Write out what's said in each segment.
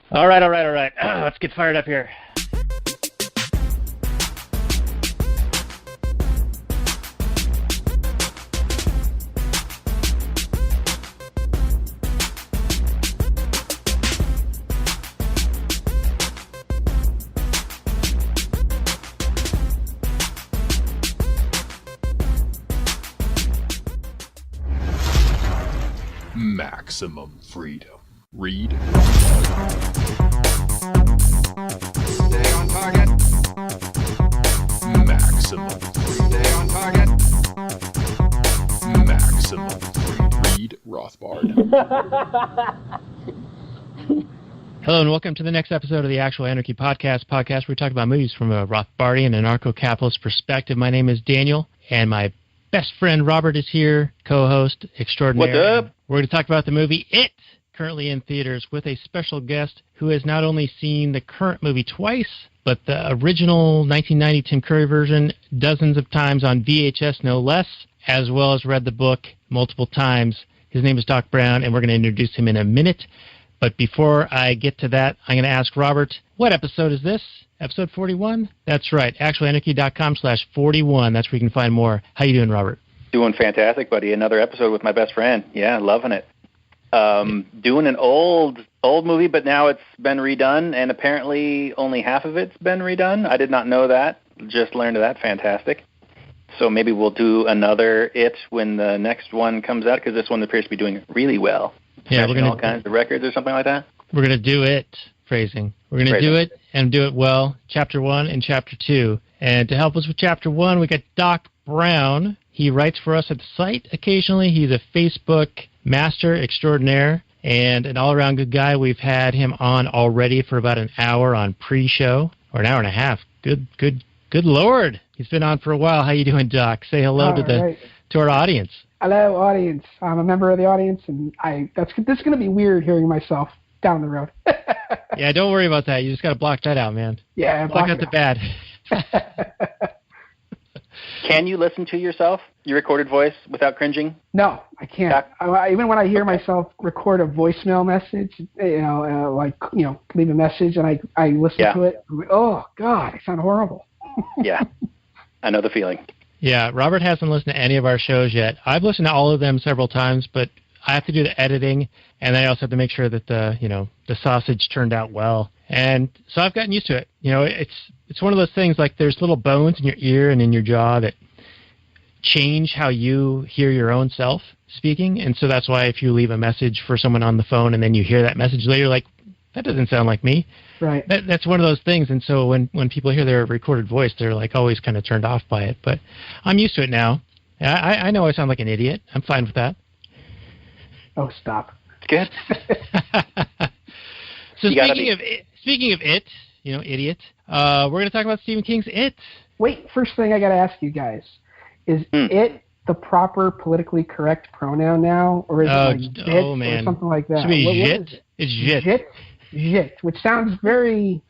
All right. Let's get fired up here. Maximum freedom. Read. Stay on target. Maximum freedom. Stay on target. Maximum freedom. Read Rothbard. Hello and welcome to the next episode of the Actual Anarchy podcast where we talk about movies from a Rothbardian and Anarcho-capitalist perspective. My name is Daniel, and my best friend Robert is here, co-host extraordinaire. What's up? We're going to talk about the movie It, currently in theaters, with a special guest who has not only seen the current movie twice, but the original 1990 Tim Curry version dozens of times on VHS, no less, as well as read the book multiple times. His name is Doc Brown, and we're going to introduce him in a minute. But before I get to that, I'm going to ask Robert, what episode is this? Episode 41? That's right, actualanarchy.com/41. That's where you can find more. How you doing, Robert? Doing fantastic, buddy. Another episode with my best friend. Yeah, loving it. Doing an old movie, but now it's been redone, and apparently only half of it's been redone. I did not know that. Just learned of that. Fantastic. So maybe we'll do another It when the next one comes out, because this one appears to be doing really well. Yeah, we're going all kinds of records or something like that. We're going to do it, phrasing. We're going to do it and do it well, Chapter 1 and Chapter 2. And to help us with Chapter 1, we got Doc Brown. He writes for us at the site occasionally. He's a Facebook master extraordinaire and an all-around good guy. We've had him on already for about an hour on pre-show, or an hour and a half. Good Lord. He's been on for a while. How you doing, Doc? Say hello to our audience. Hello, audience. I'm a member of the audience, and this is going to be weird hearing myself down the road. Yeah, don't worry about that. You just got to block that out, man. Yeah, block out the bad. Can you listen to yourself, your recorded voice, without cringing? No, I can't. Even when I hear myself record a voicemail message, leave a message, and I listen to it, I'm like, oh, God, I sound horrible. Yeah, I know the feeling. Yeah, Robert hasn't listened to any of our shows yet. I've listened to all of them several times, but I have to do the editing, and then I also have to make sure that the sausage turned out well. And so I've gotten used to it. It's one of those things, like there's little bones in your ear and in your jaw that change how you hear your own self speaking. And so that's why if you leave a message for someone on the phone and then you hear that message later, like, that doesn't sound like me. Right. That's one of those things. And so when people hear their recorded voice, they're like always kind of turned off by it. But I'm used to it now. I know I sound like an idiot. I'm fine with that. Oh, stop. Good. So speaking of it, idiot, we're going to talk about Stephen King's It. Wait, first thing I got to ask you guys, is it the proper politically correct pronoun now? Or is it like jit or something like that? It should be jit. It's jit. Jit, which sounds very,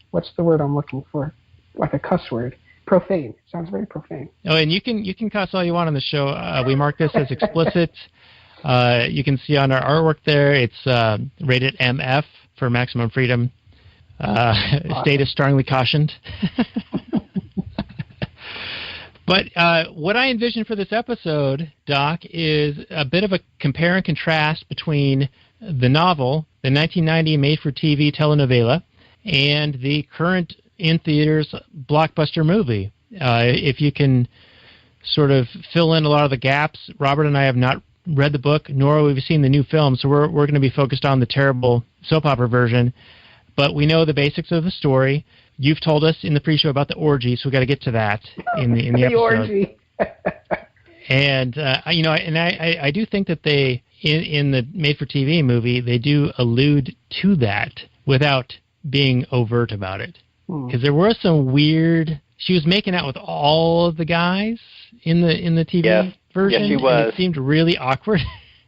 what's the word I'm looking for? Like a cuss word. Profane. Sounds very profane. Oh, and you can cuss all you want on the show. We mark this as explicit. You can see on our artwork there, it's rated MF for maximum freedom. State is strongly cautioned. But what I envision for this episode, Doc, is a bit of a compare and contrast between the novel, the 1990 made-for-TV telenovela, and the current in-theaters blockbuster movie. If you can sort of fill in a lot of the gaps, Robert and I have not read the book, nor have we seen the new film, so we're going to be focused on the terrible soap opera version. But we know the basics of the story. You've told us in the pre-show about the orgy, so we've got to get to that in the episode. Orgy. And I do think that they in the made-for-TV movie they do allude to that without being overt about it, because there were some weird. She was making out with all of the guys in the TV version. Yes, she was. And it seemed really awkward.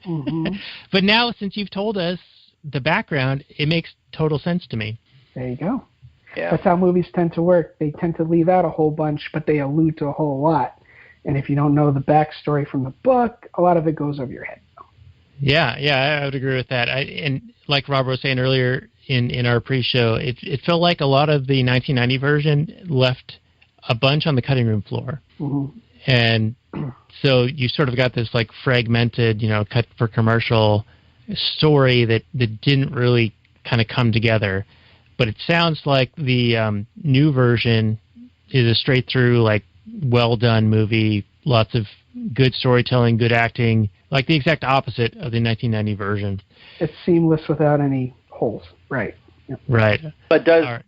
Mm-hmm. But now, since you've told us the background, it makes total sense to me. There you go. Yeah. That's how movies tend to work. They tend to leave out a whole bunch, but they allude to a whole lot. And if you don't know the backstory from the book, a lot of it goes over your head. Yeah, I would agree with that. And like Robert was saying earlier in our pre-show, it felt like a lot of the 1990 version left a bunch on the cutting room floor. Mm-hmm. And so you sort of got this like fragmented, cut for commercial story that didn't really kind of come together. But it sounds like the new version is a straight through, like, well done movie, lots of good storytelling, good acting, like the exact opposite of the 1990 version. It's seamless without any holes. Right. Yep. Right. But does Right.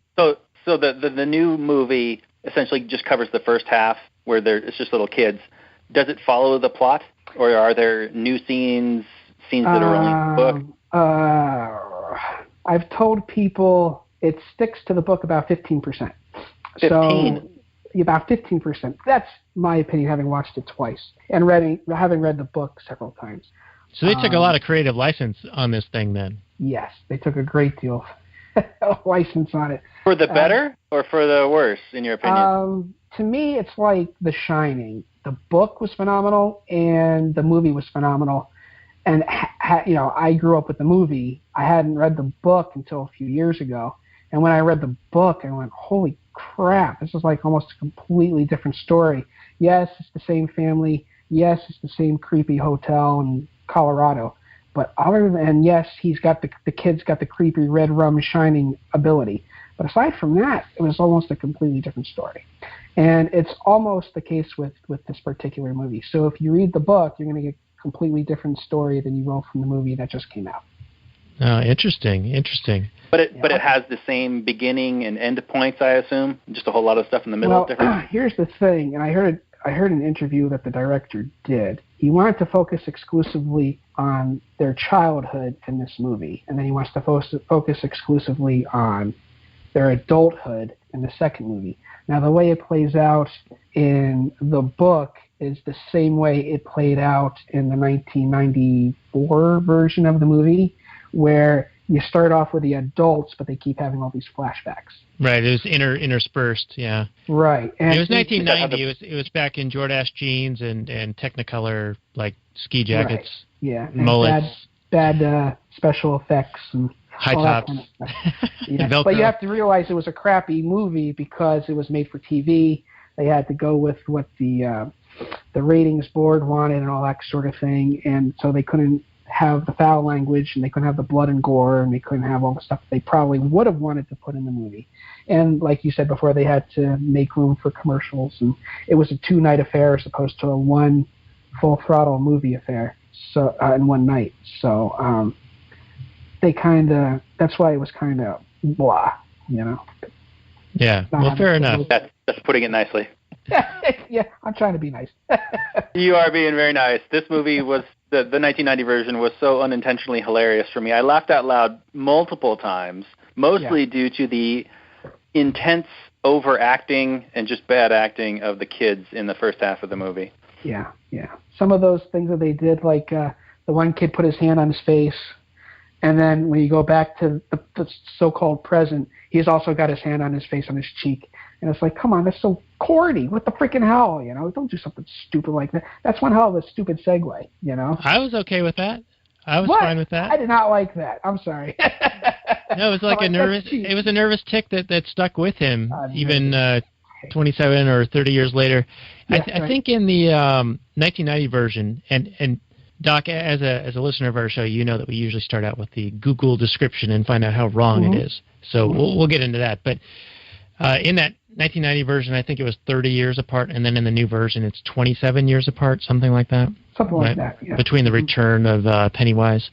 so the new movie essentially just covers the first half where it's just little kids. Does it follow the plot, or are there new scenes that are only in the book? I've told people it sticks to the book about 15%. 15? So about 15%. That's my opinion, having watched it twice and having read the book several times. So they took a lot of creative license on this thing then. Yes, they took a great deal of license on it. For the better or for the worse, in your opinion? To me, it's like The Shining. The book was phenomenal, and the movie was phenomenal. And, I grew up with the movie. I hadn't read the book until a few years ago. And when I read the book, I went, holy crap, this is like almost a completely different story. Yes, it's the same family. Yes, it's the same creepy hotel in Colorado. But yes, the kid's got the creepy red rum shining ability. But aside from that, it was almost a completely different story. And it's almost the case with this particular movie. So if you read the book, you're going to get a completely different story than you will from the movie that just came out. Oh, interesting. But it has the same beginning and end points, I assume? Just a whole lot of stuff in the middle? Well, here's the thing, and I heard an interview that the director did. He wanted to focus exclusively on their childhood in this movie, and then he wants to focus exclusively on their adulthood in the second movie. Now, the way it plays out in the book is the same way it played out in the 1994 version of the movie, where you start off with the adults, but they keep having all these flashbacks. Right, it was interspersed, yeah. Right. And it was 1990. It was back in Jordache jeans and Technicolor, like, ski jackets. Right. Yeah. Mullets. Bad special effects and high all tops. that kind of stuff. Yeah. But you have to realize it was a crappy movie because it was made for TV. They had to go with what the ratings board wanted and all that sort of thing, and so they couldn't have the foul language, and they couldn't have the blood and gore, and they couldn't have all the stuff they probably would have wanted to put in the movie. And like you said before, they had to make room for commercials, and it was a 2-night affair as opposed to a 1 full throttle movie affair, so in one night. So that's why it was kind of blah, Yeah, well, fair enough. That's putting it nicely. Yeah, I'm trying to be nice. You are being very nice. This movie was, the 1990 version was so unintentionally hilarious for me. I laughed out loud multiple times, mostly due to the intense overacting and just bad acting of the kids in the first half of the movie. Yeah. Some of those things that they did, like the one kid put his hand on his face, and then when you go back to the so-called present, he's also got his hand on his face, on his cheek. And it's like, come on, that's so corny. What the freaking hell, Don't do something stupid like that. That's one hell of a stupid segue, I was okay with that. I was fine with that. I did not like that. I'm sorry. No, it was like it was a nervous tick that stuck with him, even 27 or 30 years later. Yeah, I think in the 1990 version, and Doc, as a listener of our show, you know that we usually start out with the Google description and find out how wrong it is. So we'll get into that. But in that 1990 version, I think it was 30 years apart, and then in the new version, it's 27 years apart, something like that. Something like that, yeah. Between the return of Pennywise.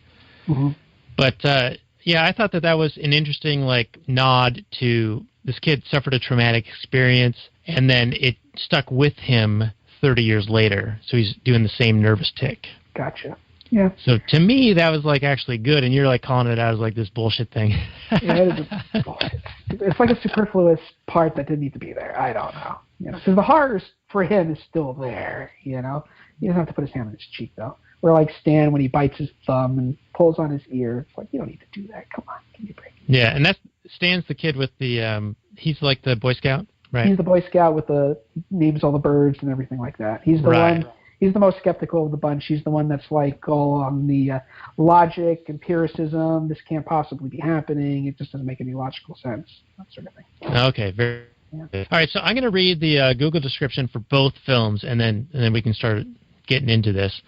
Mm-hmm. But, I thought that was an interesting, nod to this kid suffered a traumatic experience, and then it stuck with him 30 years later. So he's doing the same nervous tick. Gotcha. Yeah. So to me, that was actually good, and you're calling it out as this bullshit thing. Yeah, it is a bullshit. It's like a superfluous part that didn't need to be there. I don't know. Because the horror for him is still there. He doesn't have to put his hand on his cheek though. Or like Stan when he bites his thumb and pulls on his ear. It's like, you don't need to do that. Come on, give me a break. Yeah, and Stan's the kid with the he's like the Boy Scout, right? He's the Boy Scout with the names all the birds and everything like that. He's the one. he's the most skeptical of the bunch. He's the one that's like all on the logic, empiricism. This can't possibly be happening. It just doesn't make any logical sense. That sort of thing. Okay, very. Yeah. All right, so I'm going to read the Google description for both films, and then we can start getting into this.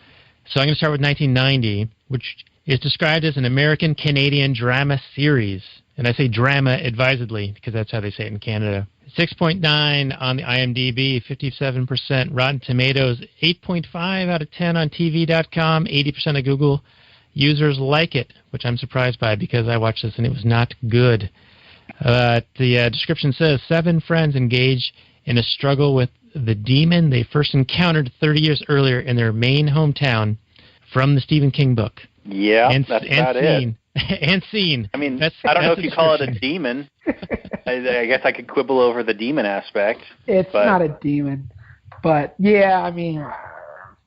So I'm going to start with 1990, which is described as an American-Canadian drama series. And I say drama advisedly because that's how they say it in Canada. 6.9 on the IMDb, 57% Rotten Tomatoes, 8.5 out of 10 on TV.com, 80% of Google users like it, which I'm surprised by because I watched this and it was not good. The description says, 7 friends engage in a struggle with the demon they first encountered 30 years earlier in their Maine hometown from the Stephen King book. Yeah, that's about it. And scene. I mean, I don't know if you call it a demon. I guess I could quibble over the demon aspect. It's not a demon. But, yeah, I mean...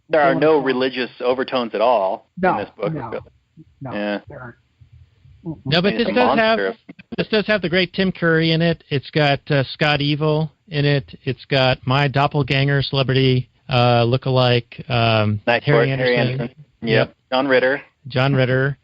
There are no religious overtones at all in this book. No, yeah. There aren't. No, but this does have the great Tim Curry in it. It's got Scott Evil in it. It's got my doppelganger celebrity lookalike, Harry Anderson. Yep. John Ritter.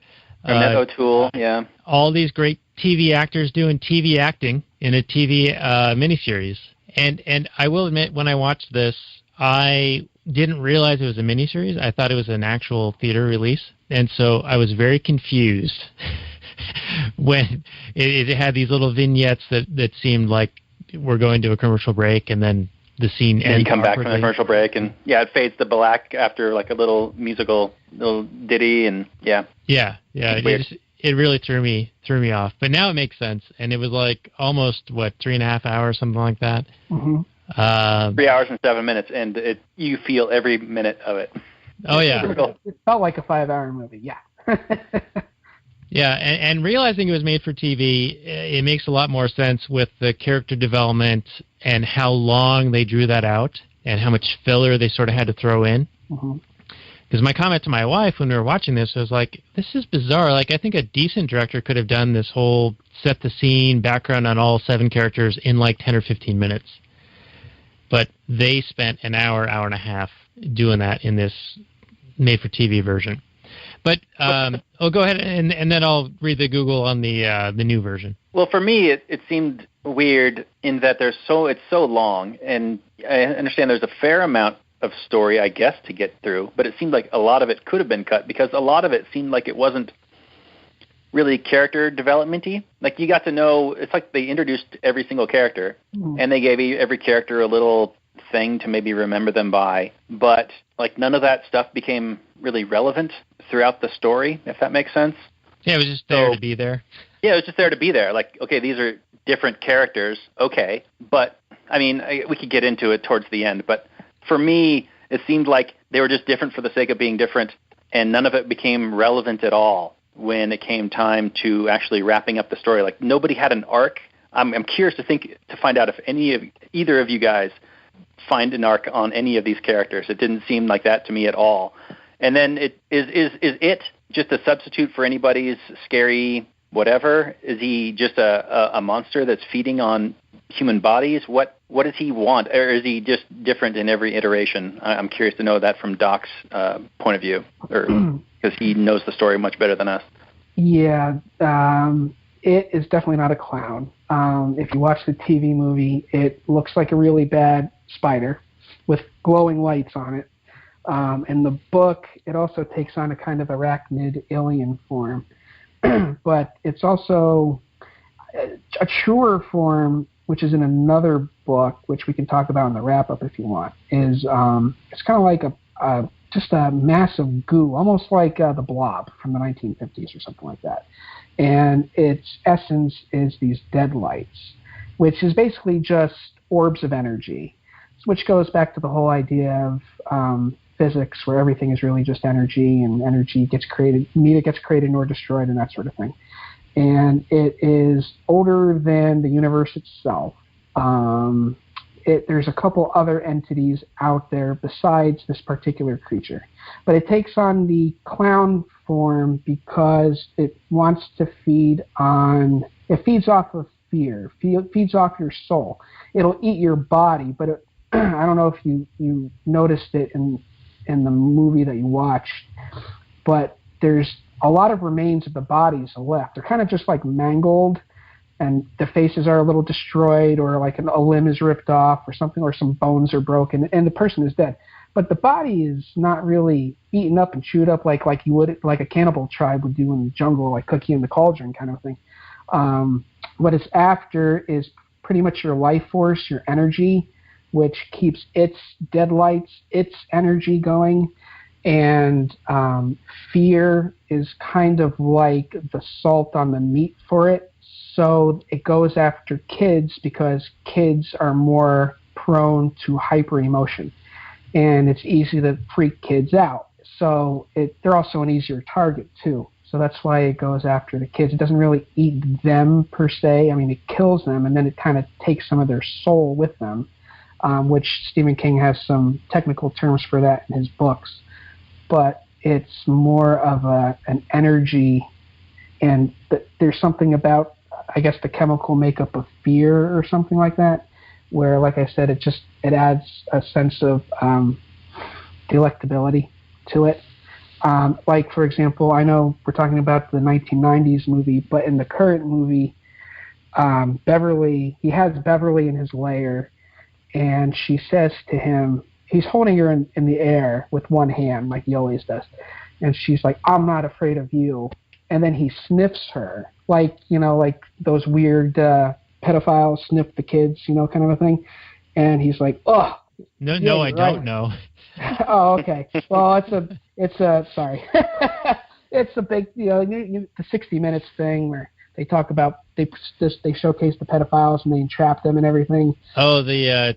Annette O'Toole, yeah. All these great TV actors doing TV acting in a TV miniseries. And I will admit, when I watched this, I didn't realize it was a miniseries. I thought it was an actual theater release. And so I was very confused when it had these little vignettes that seemed like we're going to a commercial break, and then the scene ends. And you come back from the commercial break, and it fades to black after like a little musical little ditty, and yeah. It really threw me off. But now it makes sense, and it was like almost 3.5 hours, something like that. Mm-hmm. 3 hours and 7 minutes, and you feel every minute of it. Oh yeah, it felt like a 5-hour movie. Yeah. Yeah, and realizing it was made for TV, it makes a lot more sense with the character development and how long they drew that out and how much filler they sort of had to throw in. Because my comment to my wife when we were watching this was like, this is bizarre. Like, I think a decent director could have done this whole set the scene, background on all 7 characters in like 10 or 15 minutes. But they spent an hour and a half doing that in this made-for-TV version. But go ahead, and then I'll read the Google on the new version. Well, for me, it seemed weird in that it's so long, and I understand there's a fair amount of story, I guess, to get through, but it seemed like a lot of it could have been cut because a lot of it seemed like it wasn't really character development-y. Like, you got to know, it's like they introduced every single character, and they gave every character a little thing to maybe remember them by, but like none of that stuff became really relevant throughout the story, if that makes sense. Yeah, it was just there to be there. Yeah, it was just there to be there. Like, okay, these are different characters, okay, but I mean, we could get into it towards the end, but for me, it seemed like they were just different for the sake of being different, and none of it became relevant at all when it came time to actually wrapping up the story. Like, nobody had an arc. I'm curious to find out if either of you guys find an arc on any of these characters. It didn't seem like that to me at all. And then is it just a substitute for anybody's scary whatever? Is he just a monster that's feeding on human bodies? What does he want? Or is he just different in every iteration? I'm curious to know that from Doc's point of view, or because he knows the story much better than us. Yeah, it is definitely not a clown. If you watch the TV movie, it looks like a really bad spider with glowing lights on it. In the book, it also takes on a kind of arachnid alien form. But it's also a truer form, which is in another book, which we can talk about in the wrap-up if you want, is it's kind of like just a mass of goo, almost like the Blob from the 1950s or something like that. And its essence is these dead lights, which is basically just orbs of energy, which goes back to the whole idea of physics, where everything is really just energy, and energy gets created, neither gets created nor destroyed, and that sort of thing. And it is older than the universe itself. There's a couple other entities out there besides this particular creature. But it takes on the clown form because it wants to feed off of fear, feeds off your soul. It'll eat your body, but I don't know if you noticed it in in the movie that you watched, but there's a lot of remains of the bodies left. They're kind of just like mangled, and the faces are a little destroyed, or like a limb is ripped off or something, or some bones are broken, and the person is dead. But the body is not really eaten up and chewed up like you would, like a cannibal tribe would do in the jungle, like Cookie and the Cauldron kind of thing. What it's after is pretty much your life force, your energy, which keeps its deadlights, its energy going. And fear is kind of like the salt on the meat for it. So it goes after kids because kids are more prone to hyper emotion, and it's easy to freak kids out. So they're also an easier target too. So that's why it goes after the kids. It doesn't really eat them per se. I mean, it kills them, and then it kind of takes some of their soul with them, which Stephen King has some technical terms for that in his books. But it's more of an energy, and there's something about, I guess, the chemical makeup of fear or something like that, where, like I said, it adds a sense of delectability to it. Like, for example, I know we're talking about the 1990s movie, but in the current movie, he has Beverly in his lair, and she says to him, he's holding her in the air with one hand, like he always does, and she's like, "I'm not afraid of you." And then he sniffs her, like those weird pedophiles sniff the kids, kind of a thing. And he's like, "Oh, no, I don't know." Oh, okay. Well, it's a sorry, it's a big, the 60 Minutes thing where they talk about they showcase the pedophiles and they entrap them and everything. Oh, yeah.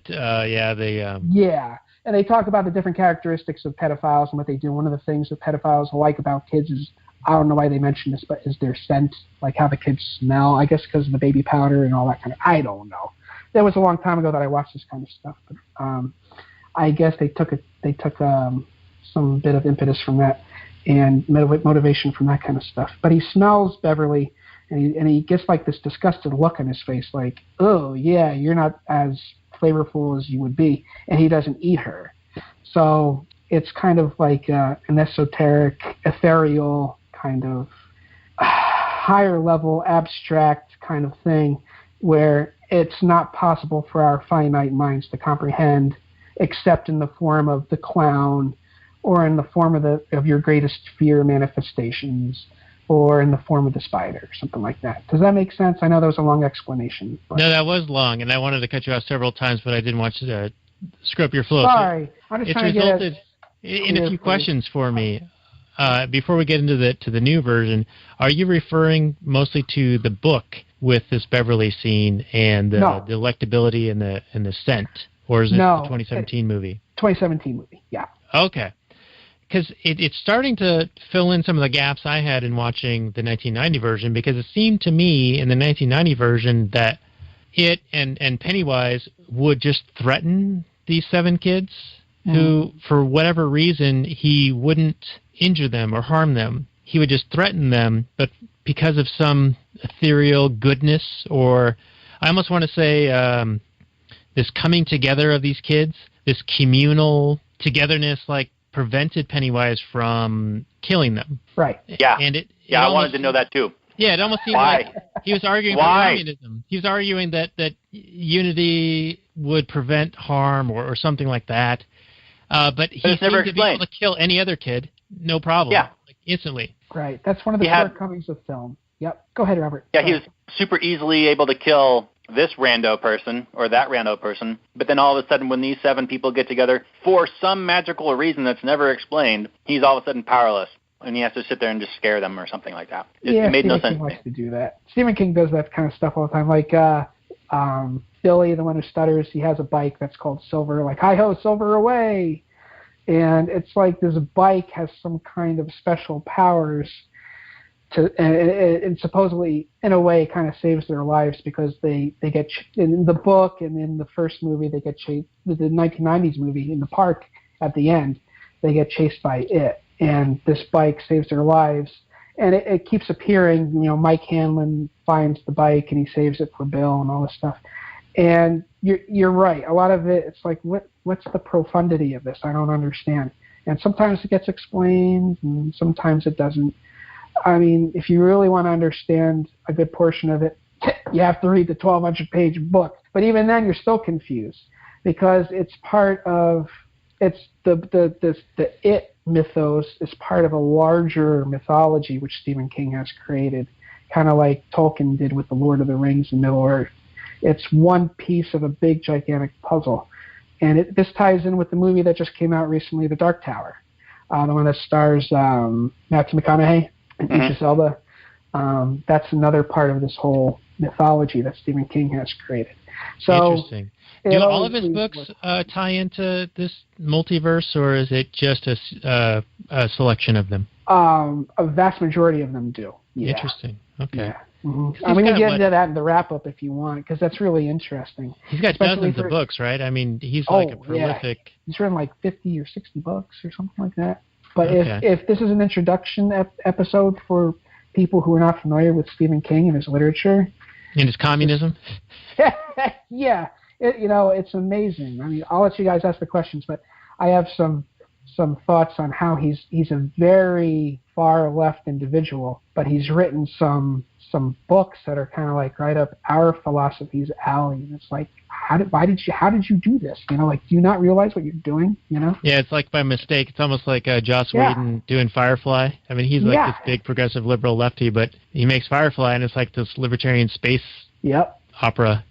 And they talk about the different characteristics of pedophiles and what they do. One of the things that pedophiles like about kids is, I don't know why they mention this, but is their scent, like how the kids smell. I guess because of the baby powder and all that kind of. I don't know. That was a long time ago that I watched this kind of stuff, but I guess they took some bit of impetus from that and motivation from that kind of stuff. But he smells Beverly, and he gets like this disgusted look on his face, like, "Oh yeah, you're not as flavorful as you would be," and he doesn't eat her. So it's kind of like an esoteric, ethereal kind of higher level, abstract kind of thing where it's not possible for our finite minds to comprehend, except in the form of the clown, or in the form of your greatest fear manifestations, or in the form of the spider, something like that. Does that make sense? I know that was a long explanation. But... No, that was long, and I wanted to cut you off several times, but I didn't want you to screw up your flow. Sorry. I'm just trying to get resulted in a few questions for me. Before we get into the new version, are you referring mostly to the book with this Beverly scene and the delectability and the scent, or is it the 2017 movie? 2017 movie, yeah. Okay. Because it's starting to fill in some of the gaps I had in watching the 1990 version, because it seemed to me in the 1990 version that it and Pennywise would just threaten these 7 kids who, for whatever reason, he wouldn't injure them or harm them. He would just threaten them, but because of some ethereal goodness, or I almost want to say this coming together of these kids, this communal togetherness, like, prevented Pennywise from killing them. Right. Yeah. And I wanted to know that too. Yeah, it almost seemed like he was arguing for communism. He was arguing that unity would prevent harm or something like that. But he seemed to be able to kill any other kid, no problem. Yeah. Like, instantly. Right. That's one of the shortcomings of film. Yep. Go ahead, Robert. Yeah, he was super easily able to kill this rando person or that rando person, but then all of a sudden when these 7 people get together, for some magical reason that's never explained, he's all of a sudden powerless, and he has to sit there and just scare them or something like that. It made no sense. Stephen King likes to do that. Stephen King does that kind of stuff all the time. Like Billy, the one who stutters, he has a bike that's called Silver, like, hi-ho, Silver away! And it's like this bike has some kind of special powers and supposedly, in a way, kind of saves their lives, because they get in the book and in the first movie they get chased. The 1990s movie in the park at the end, they get chased by it, and this bike saves their lives. And it keeps appearing. Mike Hanlon finds the bike and he saves it for Bill and all this stuff. And you're right. A lot of it, it's like, what's the profundity of this? I don't understand. And sometimes it gets explained, and sometimes it doesn't. I mean, if you really want to understand a good portion of it, you have to read the 1,200-page book. But even then, you're still confused because it's part of the it mythos is part of a larger mythology which Stephen King has created, kind of like Tolkien did with the Lord of the Rings and Middle-earth. It's one piece of a big, gigantic puzzle. And this ties in with the movie that just came out recently, The Dark Tower, the one that stars Matthew McConaughey and Idris Elba. That's another part of this whole mythology that Stephen King has created. So interesting. Do all of his books tie into this multiverse, or is it just a selection of them? A vast majority of them do. Yeah. Interesting. Okay. Yeah. Mm-hmm. I mean, we can get into that in the wrap-up if you want, because that's really interesting. He's got dozens of books, right? I mean, he's like a prolific... Yeah. He's written like 50 or 60 books or something like that. But if this is an introduction episode for people who are not familiar with Stephen King and his literature... And his communism? Yeah. It's amazing. I mean, I'll let you guys ask the questions, but I have some thoughts on how he's a very far left individual, but he's written some books that are kind of like right up our philosophy's alley. And it's like, how did you do this? Do you not realize what you're doing? Yeah, it's like by mistake. It's almost like Joss Whedon doing Firefly. I mean, he's like this big progressive liberal lefty, but he makes Firefly, and it's like this libertarian space opera,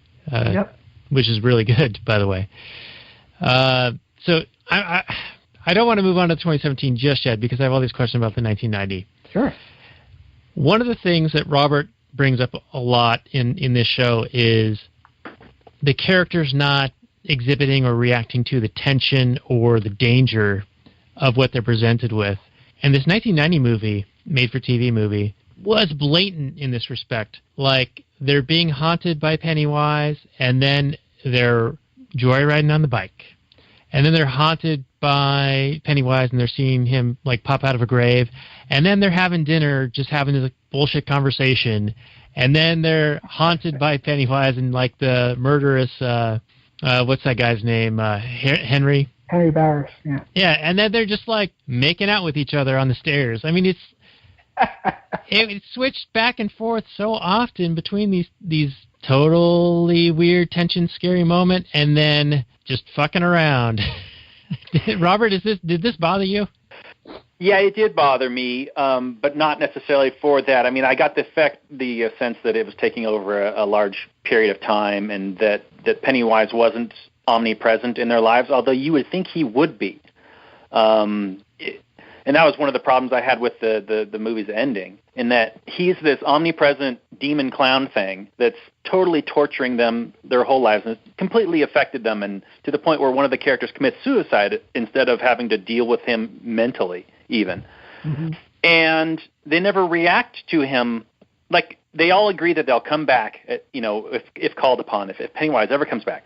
which is really good, by the way. So I don't want to move on to 2017 just yet because I have all these questions about the 1990. Sure. One of the things that Robert brings up a lot in this show is the characters not exhibiting or reacting to the tension or the danger of what they're presented with. And this 1990 movie, made-for-TV movie, was blatant in this respect. Like, they're being haunted by Pennywise, and then they're joyriding on the bike. And then they're haunted by Pennywise, and they're seeing him like pop out of a grave. And then they're having dinner, just having this bullshit conversation. And then they're haunted by Pennywise and like the murderous, what's that guy's name? Henry Barris. Yeah. Yeah, and then they're just like making out with each other on the stairs. I mean, it switched back and forth so often between these totally weird, tension, scary moment, and then just fucking around. Robert, did this bother you? Yeah, it did bother me, but not necessarily for that. I mean, I got the sense that it was taking over a large period of time, and that Pennywise wasn't omnipresent in their lives, although you would think he would be. And that was one of the problems I had with the movie's ending, in that he's this omnipresent demon clown thing that's totally torturing them their whole lives, and it's completely affected them, and to the point where one of the characters commits suicide instead of having to deal with him mentally, even. Mm-hmm. And they never react to him. Like, they all agree that they'll come back, if called upon, if Pennywise ever comes back.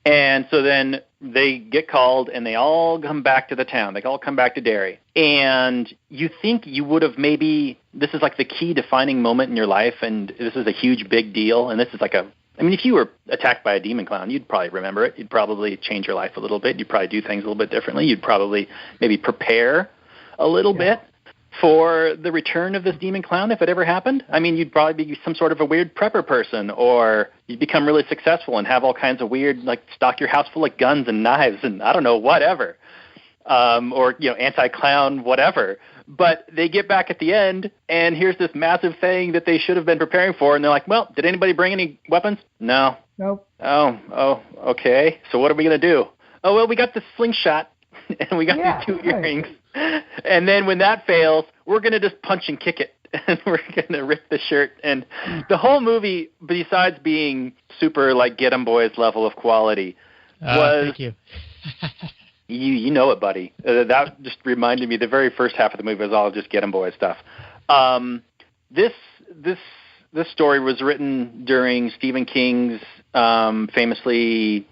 And so then they get called, and they all come back to the town. They all come back to Derry. And you think you would have maybe, this is like the key defining moment in your life, and this is a huge, big deal. And this is like if you were attacked by a demon clown, you'd probably remember it. You'd probably change your life a little bit. You'd probably do things a little bit differently. You'd probably maybe prepare a little bit for the return of this demon clown if it ever happened. I mean, you'd probably be some sort of a weird prepper person, or you'd become really successful and have all kinds of weird, like, stock your house full of guns and knives and I don't know, whatever, or anti-clown whatever. But they get back at the end, and here's this massive thing that they should have been preparing for, and they're like, well, did anybody bring any weapons? No. Nope. Oh, okay. So what are we going to do? Oh, well, we got the slingshot, and we got these 2 earrings. And then when that fails, we're going to just punch and kick it, and we're going to rip the shirt. And the whole movie, besides being super, like, Get 'em Boys level of quality, was... Thank you. You know it, buddy. That just reminded me, the very first half of the movie was all just Get 'em Boys stuff. This story was written during Stephen King's famously...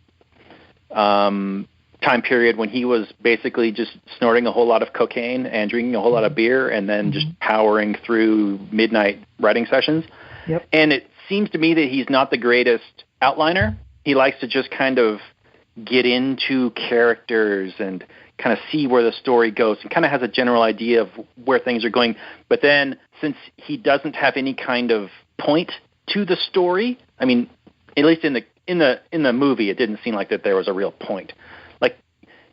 time period when he was basically just snorting a whole lot of cocaine and drinking a whole lot of beer and then just powering through midnight writing sessions. Yep. And it seems to me that he's not the greatest outliner. He likes to just kind of get into characters and kind of see where the story goes and kind of has a general idea of where things are going. But then since he doesn't have any kind of point to the story, I mean, at least in the movie, it didn't seem like that there was a real point. Like,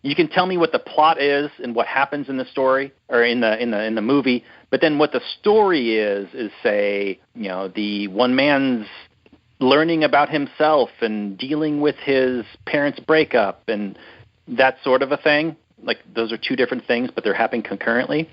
you can tell me what the plot is and what happens in the story or in the movie, but then what the story is say, the one man's learning about himself and dealing with his parents' breakup and that sort of a thing. Like, those are two different things, but they're happening concurrently.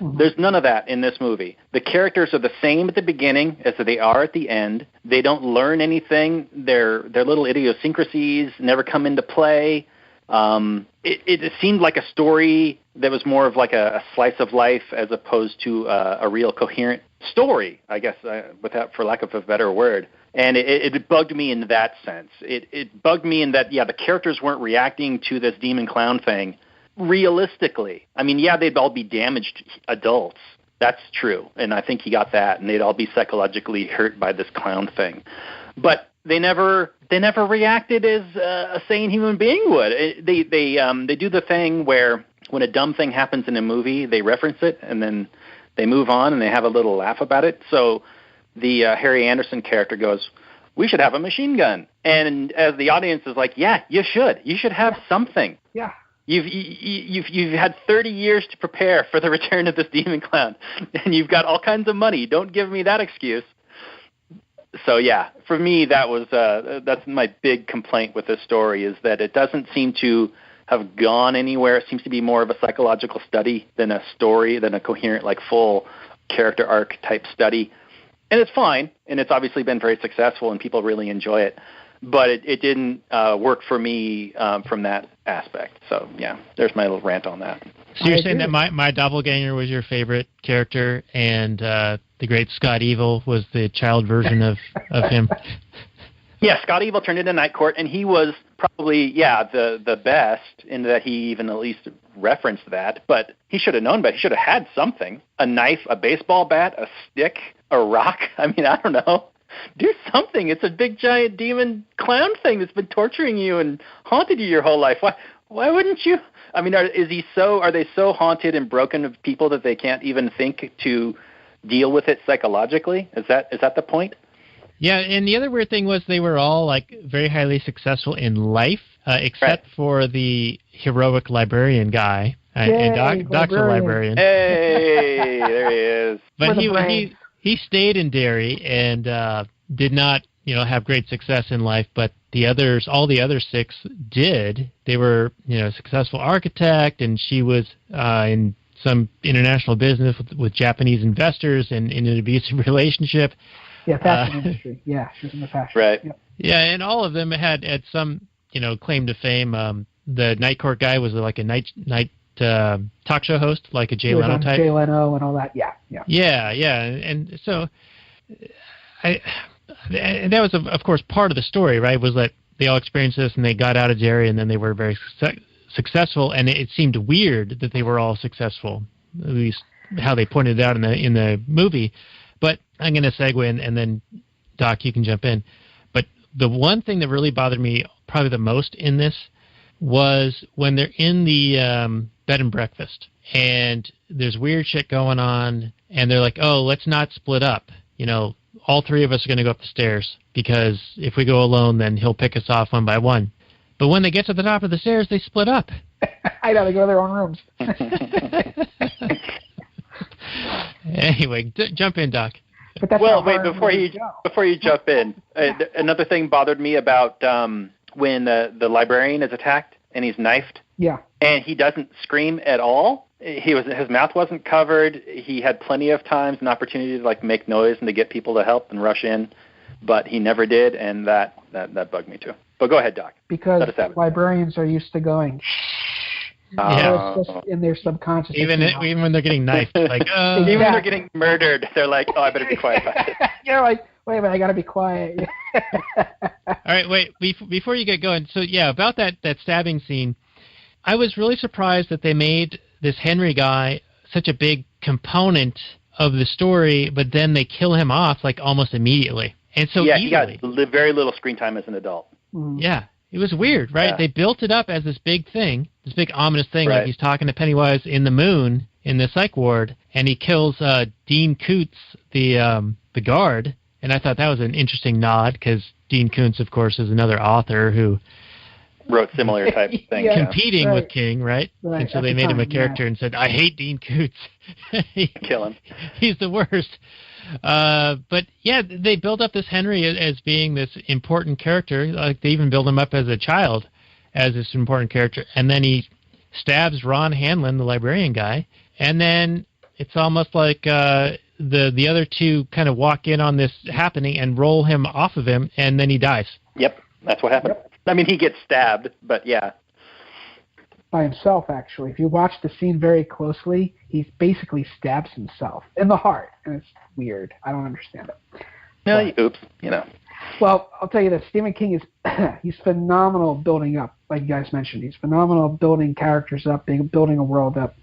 Mm-hmm. There's none of that in this movie. The characters are the same at the beginning as they are at the end. They don't learn anything. Their little idiosyncrasies never come into play. It seemed like a story that was more of like a slice of life as opposed to a real coherent story, I guess, for lack of a better word. And it bugged me in that sense. It bugged me in that, the characters weren't reacting to this demon clown thing realistically. I mean, they'd all be damaged adults. That's true. And I think he got that. And they'd all be psychologically hurt by this clown thing. But they never reacted as a sane human being would. They do the thing where when a dumb thing happens in a movie, they reference it and then they move on and they have a little laugh about it. So the Harry Anderson character goes, "We should have a machine gun." And as the audience is like, "Yeah, you should. You should have something." Yeah. You've had 30 years to prepare for the return of this demon clown, and you've got all kinds of money. Don't give me that excuse. So for me, that's my big complaint with this story, is that it doesn't seem to have gone anywhere. It seems to be more of a psychological study than a story, than a coherent, like, full character arc type study. And it's fine, and it's obviously been very successful, and people really enjoy it. But it didn't work for me from that aspect. So, there's my little rant on that. So you're saying that my doppelganger was your favorite character, and the great Scott Evil was the child version of him? Yeah, Scott Evil turned into Night Court, and he was probably, the best in that he even at least referenced that. But he should have known better. He should have had something. A knife, a baseball bat, a stick, a rock. I mean, I don't know. Do something. It's a big, giant demon clown thing that's been torturing you and haunted you your whole life. Why wouldn't you? I mean, are they so haunted and broken of people that they can't even think to deal with it psychologically? Is that the point? Yeah, and the other weird thing was they were all, like, very highly successful in life, except for the heroic librarian guy. And Doc's a librarian. Hey, there he is. But he stayed in Derry and did not, have great success in life. But all the other six did. They were, a successful architect, and she was in some international business with Japanese investors and in an abusive relationship. Yeah, fashion industry. Yeah, she was in the fashion. Right. Yep. Yeah, and all of them had some, claim to fame. The Night Court guy was like a night talk show host, like a Jay Leno type. Jay Leno and all that. Yeah. Yeah, and so, and that was of course part of the story, right? Was that they all experienced this and they got out of Derry and then they were very successful, and it seemed weird that they were all successful, at least how they pointed it out in the movie. But I'm going to segue and then Doc, you can jump in. But the one thing that really bothered me probably the most in this was when they're in the bed and breakfast and there's weird shit going on and they're like, "Oh, let's not split up. All three of us are going to go up the stairs because if we go alone, then he'll pick us off one by one." But when they get to the top of the stairs, they split up. I know, they go to their own rooms. Anyway, jump in, Doc. But that's before you jump in, another thing bothered me about when the librarian is attacked and he's knifed. Yeah. And he doesn't scream at all. His mouth wasn't covered. He had plenty of times and opportunity to make noise and to get people to help and rush in, but he never did, and that bugged me too. But go ahead, Doc. Because librarians are used to going Yeah. It's just in their subconscious. Even when they're getting knifed, like even when they're getting murdered, they're like, "Oh, I better be quiet about it." You're like, wait a minute, I gotta be quiet. All right, wait. Before you get going, so yeah, about that stabbing scene, I was really surprised that they made this Henry guy such a big component of the story, but then they kill him off like almost immediately, and so yeah, easily. he got very little screen time as an adult. Mm-hmm. Yeah, It was weird, right? Yeah. They built it up as this big thing, this big ominous thing, Right. like he's talking to Pennywise in the moon in the psych ward, and he kills Dean Koontz, the guard. And I thought that was an interesting nod because Dean Koontz, of course, is another author who Wrote similar type things. Yeah. competing with King, right? Right, And so at they the made him a time, character and said, "I hate Dean Koontz. Kill him. He's the worst." But yeah, they build up this Henry as being this important character. Like they even build him up as a child as this important character, and then he stabs Ron Hanlon, the librarian guy, and then it's almost like the other two kind of walk in on this happening and roll him off of him, and then he dies. Yep, that's what happened. I mean, he gets stabbed, but yeah. By himself, actually. If you watch the scene very closely, he basically stabs himself in the heart, and it's weird. I don't understand it. No, oops, you know. Well, I'll tell you this. Stephen King is he's phenomenal building up, like you guys mentioned. He's phenomenal building characters up, building a world up.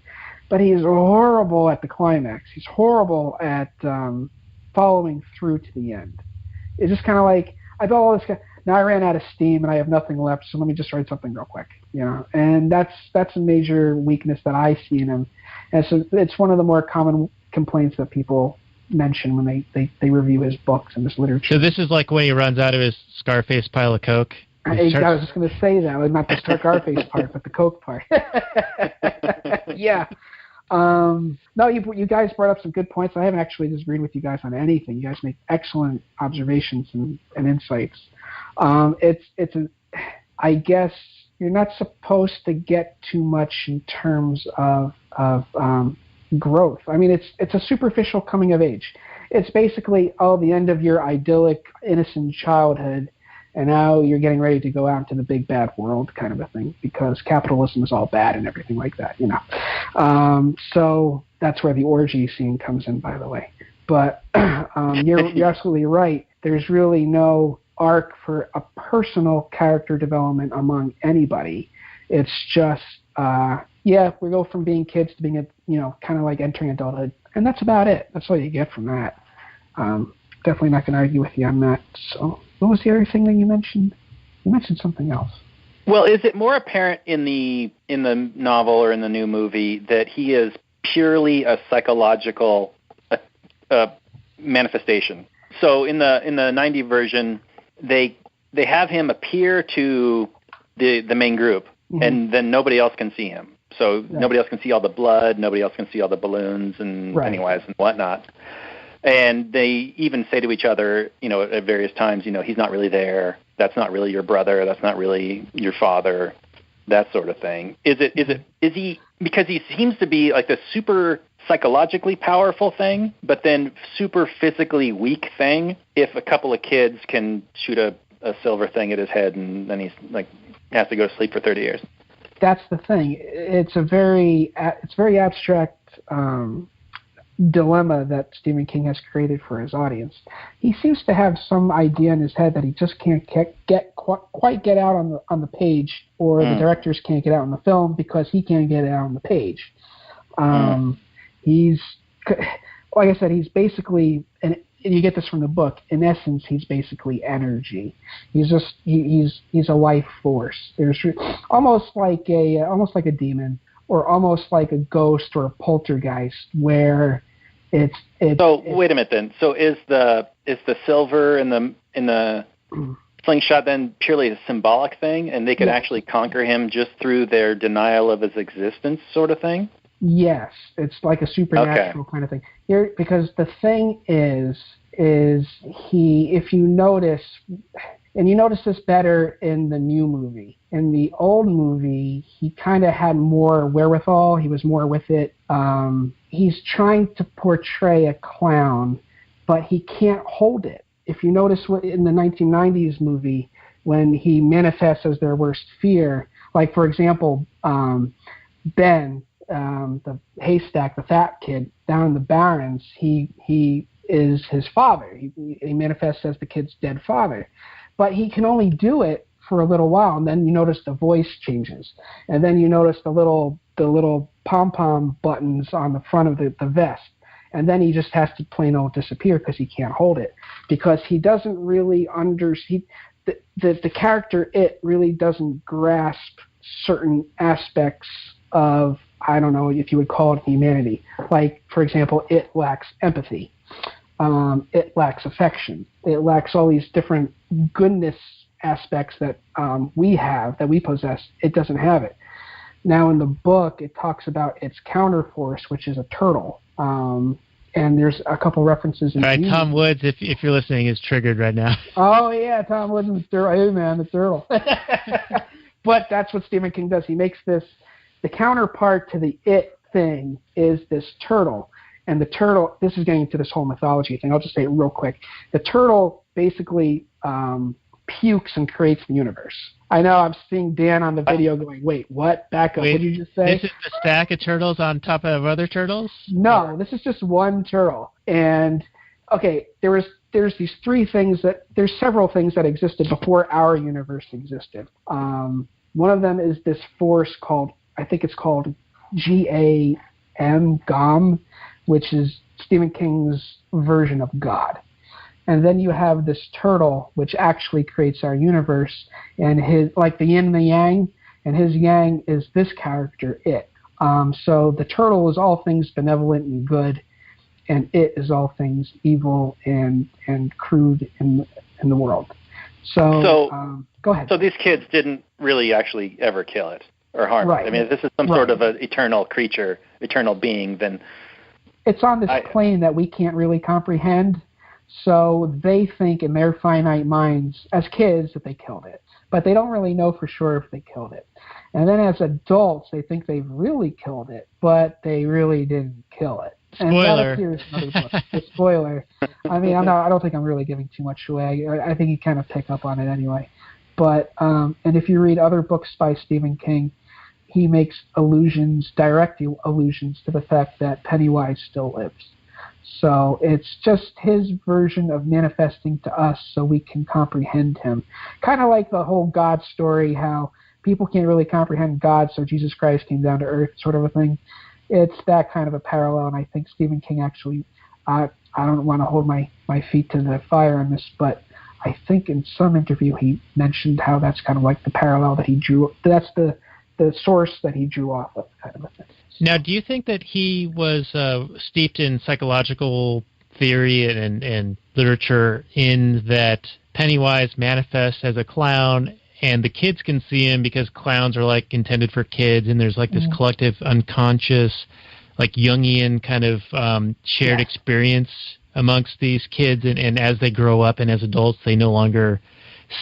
But he is horrible at the climax. He's horrible at following through to the end. It's just kind of like, I built all this. Now I ran out of steam and I have nothing left, so let me just write something real quick, you know. And that's a major weakness that I see in him. And so it's one of the more common complaints that people mention when they review his books and his literature. So this is like when he runs out of his Scarface pile of Coke. I was just going to say that, not the Scarface part, but the Coke part. Yeah. No, you guys brought up some good points. I haven't actually disagreed with you guys on anything. You guys make excellent observations and insights. I guess you're not supposed to get too much in terms of growth. I mean, it's a superficial coming of age. It's basically, the end of your idyllic, innocent childhood, and now you're getting ready to go out into the big bad world kind of a thing, because capitalism is all bad and everything like that, you know. So that's where the orgy scene comes in, by the way. But you're absolutely right. There's really no arc for a personal character development among anybody. It's just, we go from being kids to being, kind of like entering adulthood. And that's about it. That's all you get from that. Definitely not going to argue with you on that. So what was the other thing that you mentioned? You mentioned something else. Well, is it more apparent in the novel or in the new movie that he is purely a psychological manifestation? So in the 90 version, they have him appear to the main group, mm-hmm. and then nobody else can see him. So nobody else can see all the blood, nobody else can see all the balloons and Pennywise and whatnot. And they even say to each other, at various times, he's not really there. That's not really your brother. That's not really your father. That sort of thing. Is he, because he seems to be like the super psychologically powerful thing, but then super physically weak thing. If a couple of kids can shoot a silver thing at his head, and then he's like has to go to sleep for 30 years. That's the thing. It's very abstract dilemma that Stephen King has created for his audience. He seems to have some idea in his head that he just can't quite get out on the page, or the directors can't get out on the film because he can't get it out on the page. He's, like I said, he's basically, and you get this from the book, in essence, he's basically energy. He's a life force. There's almost like a demon, or almost like a ghost or a poltergeist, where it's. So wait a minute then. So is the silver in the slingshot then purely a symbolic thing, and they could actually conquer him just through their denial of his existence, sort of thing? Yes, it's like a supernatural kind of thing. Because the thing is he, if you notice, and you notice this better in the new movie. In the old movie, he kind of had more wherewithal. He was more with it. He's trying to portray a clown, but he can't hold it. If you notice in the 1990s movie, when he manifests as their worst fear, like, for example, Ben, the haystack, the fat kid down in the Barrens, he is his father. He manifests as the kid's dead father. But he can only do it for a little while, and then you notice the voice changes, and then you notice the little pom-pom buttons on the front of the vest, and then he just has to plain old disappear because he can't hold it, because he doesn't really the character It really doesn't grasp certain aspects of, I don't know if you would call it humanity. Like, for example, It lacks empathy. It lacks affection. It lacks all these different goodness aspects that we have, that we possess. It doesn't have it. Now, in the book, it talks about its counterforce, which is a turtle. And there's a couple references in All right, Tom Woods, if you're listening, is triggered right now. Oh, yeah, Tom Woods is the turtle. Hey, man, the turtle. But that's what Stephen King does. He makes this, the counterpart to the It thing is this turtle. And the turtle, this is getting into this whole mythology thing. I'll just say it real quick. The turtle basically pukes and creates the universe. I know I'm seeing Dan on the video going, wait, what? Back up. What did you just say? This is the stack of turtles on top of other turtles? No, this is just one turtle. And, okay, there's these three things there's several things that existed before our universe existed. One of them is this force called, I think it's called GAM, which is Stephen King's version of God. And then you have this turtle, which actually creates our universe, and his, like the yin and the yang, and his yang is this character, It. So the turtle is all things benevolent and good, and It is all things evil and crude in the world. So go ahead. So these kids didn't really actually ever kill it or harm Right. it. I mean, if this is some sort of an eternal creature, eternal being, then it's on this plane that we can't really comprehend. So they think in their finite minds as kids that they killed it, but they don't really know for sure if they killed it. And then as adults, they think they've really killed it, but they really didn't kill it. Spoiler. And that appears in other books. The spoiler. I mean, I don't think I'm really giving too much away. I think you kind of pick up on it anyway. But and if you read other books by Stephen King, he makes direct allusions to the fact that Pennywise still lives. So it's just his version of manifesting to us so we can comprehend him. Kind of like the whole God story, how people can't really comprehend God, so Jesus Christ came down to earth, sort of a thing. It's that kind of a parallel, and I think Stephen King actually, I don't want to hold my feet to the fire on this, but I think in some interview he mentioned how that's kind of like the parallel that he drew. That's the source that he drew off of, kind of a thing. Now, do you think that he was steeped in psychological theory and literature in that Pennywise manifests as a clown and the kids can see him because clowns are like intended for kids and there's like this collective unconscious, like Jungian kind of shared experience amongst these kids and as they grow up and as adults they no longer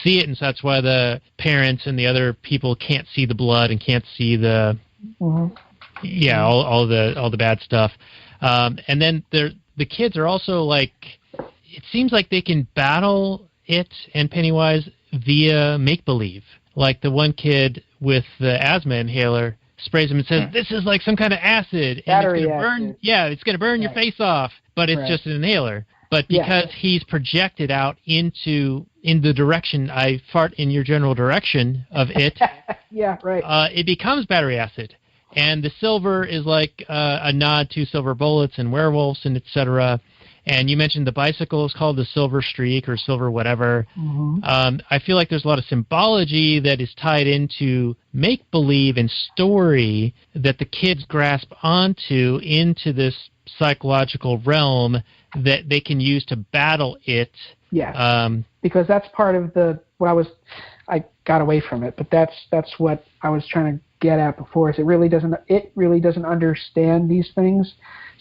see it, and so that's why the parents and the other people can't see the blood and can't see the all the bad stuff. And then the kids are also like, it seems like they can battle it and Pennywise via make-believe. Like the one kid with the asthma inhaler sprays him and says, this is like some kind of acid. And it's gonna burn, it's going to burn your face off, but it's just an inhaler. But because he's projected out in the direction, I fart in your general direction of it, it becomes battery acid. And the silver is like a nod to silver bullets and werewolves and etc. And you mentioned the bicycle is called the silver streak or silver whatever. I feel like there's a lot of symbology that is tied into make-believe and story that the kids grasp onto into this psychological realm that they can use to battle it. Because that's part of I got away from it, but that's what I was trying to get at before. Is it really doesn't understand these things,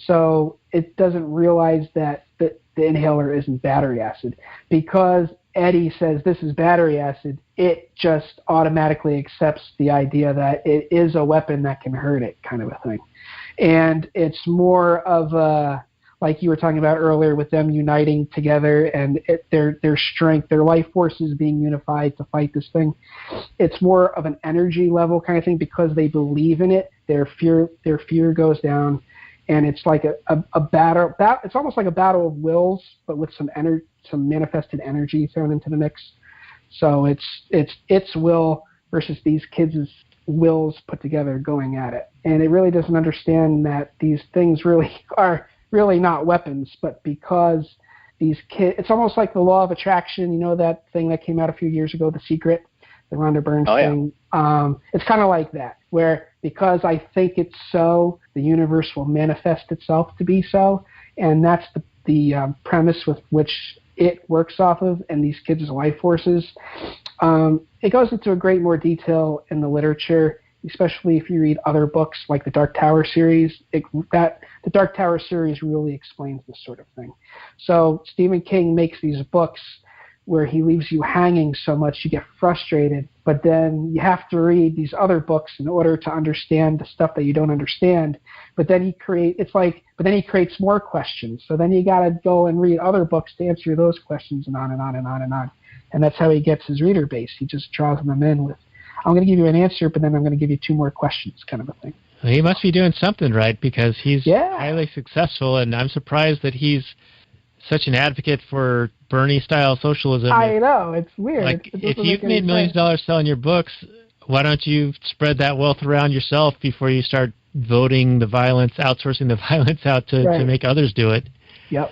so it doesn't realize that the inhaler isn't battery acid. Because Eddie says this is battery acid, it just automatically accepts the idea that it is a weapon that can hurt it, kind of a thing. And it's more of a, like you were talking about earlier, with them uniting together and their strength, their life forces being unified to fight this thing. It's more of an energy level kind of thing because they believe in it. Their fear goes down, and it's like a battle. It's almost like a battle of wills, but with some manifested energy thrown into the mix. So its will versus these kids' wills put together going at it, and it really doesn't understand that these things really are really not weapons, but because these kids. It's almost like the law of attraction. You know that thing that came out a few years ago, The Secret, the Rhonda Byrne thing. It's kind of like that, where because I think it's so, the universe will manifest itself to be so, and that's the premise with which it works off of, and these kids' life forces. It goes into a great more detail in the literature, especially if you read other books like the Dark Tower series. The Dark Tower series really explains this sort of thing. So Stephen King makes these books where he leaves you hanging so much you get frustrated, but then you have to read these other books in order to understand the stuff that you don't understand. But then he creates more questions. So then you got to go and read other books to answer those questions, and on and on and on and on. And that's how he gets his reader base. He just draws them in with, I'm going to give you an answer, but then I'm going to give you 2 more questions, kind of a thing. Well, he must be doing something right, because he's highly successful, and I'm surprised that he's such an advocate for Bernie-style socialism. I know, it's weird. Like, if you've made millions of dollars selling your books, why don't you spread that wealth around yourself before you start voting the violence, outsourcing the violence out to make others do it? Yep.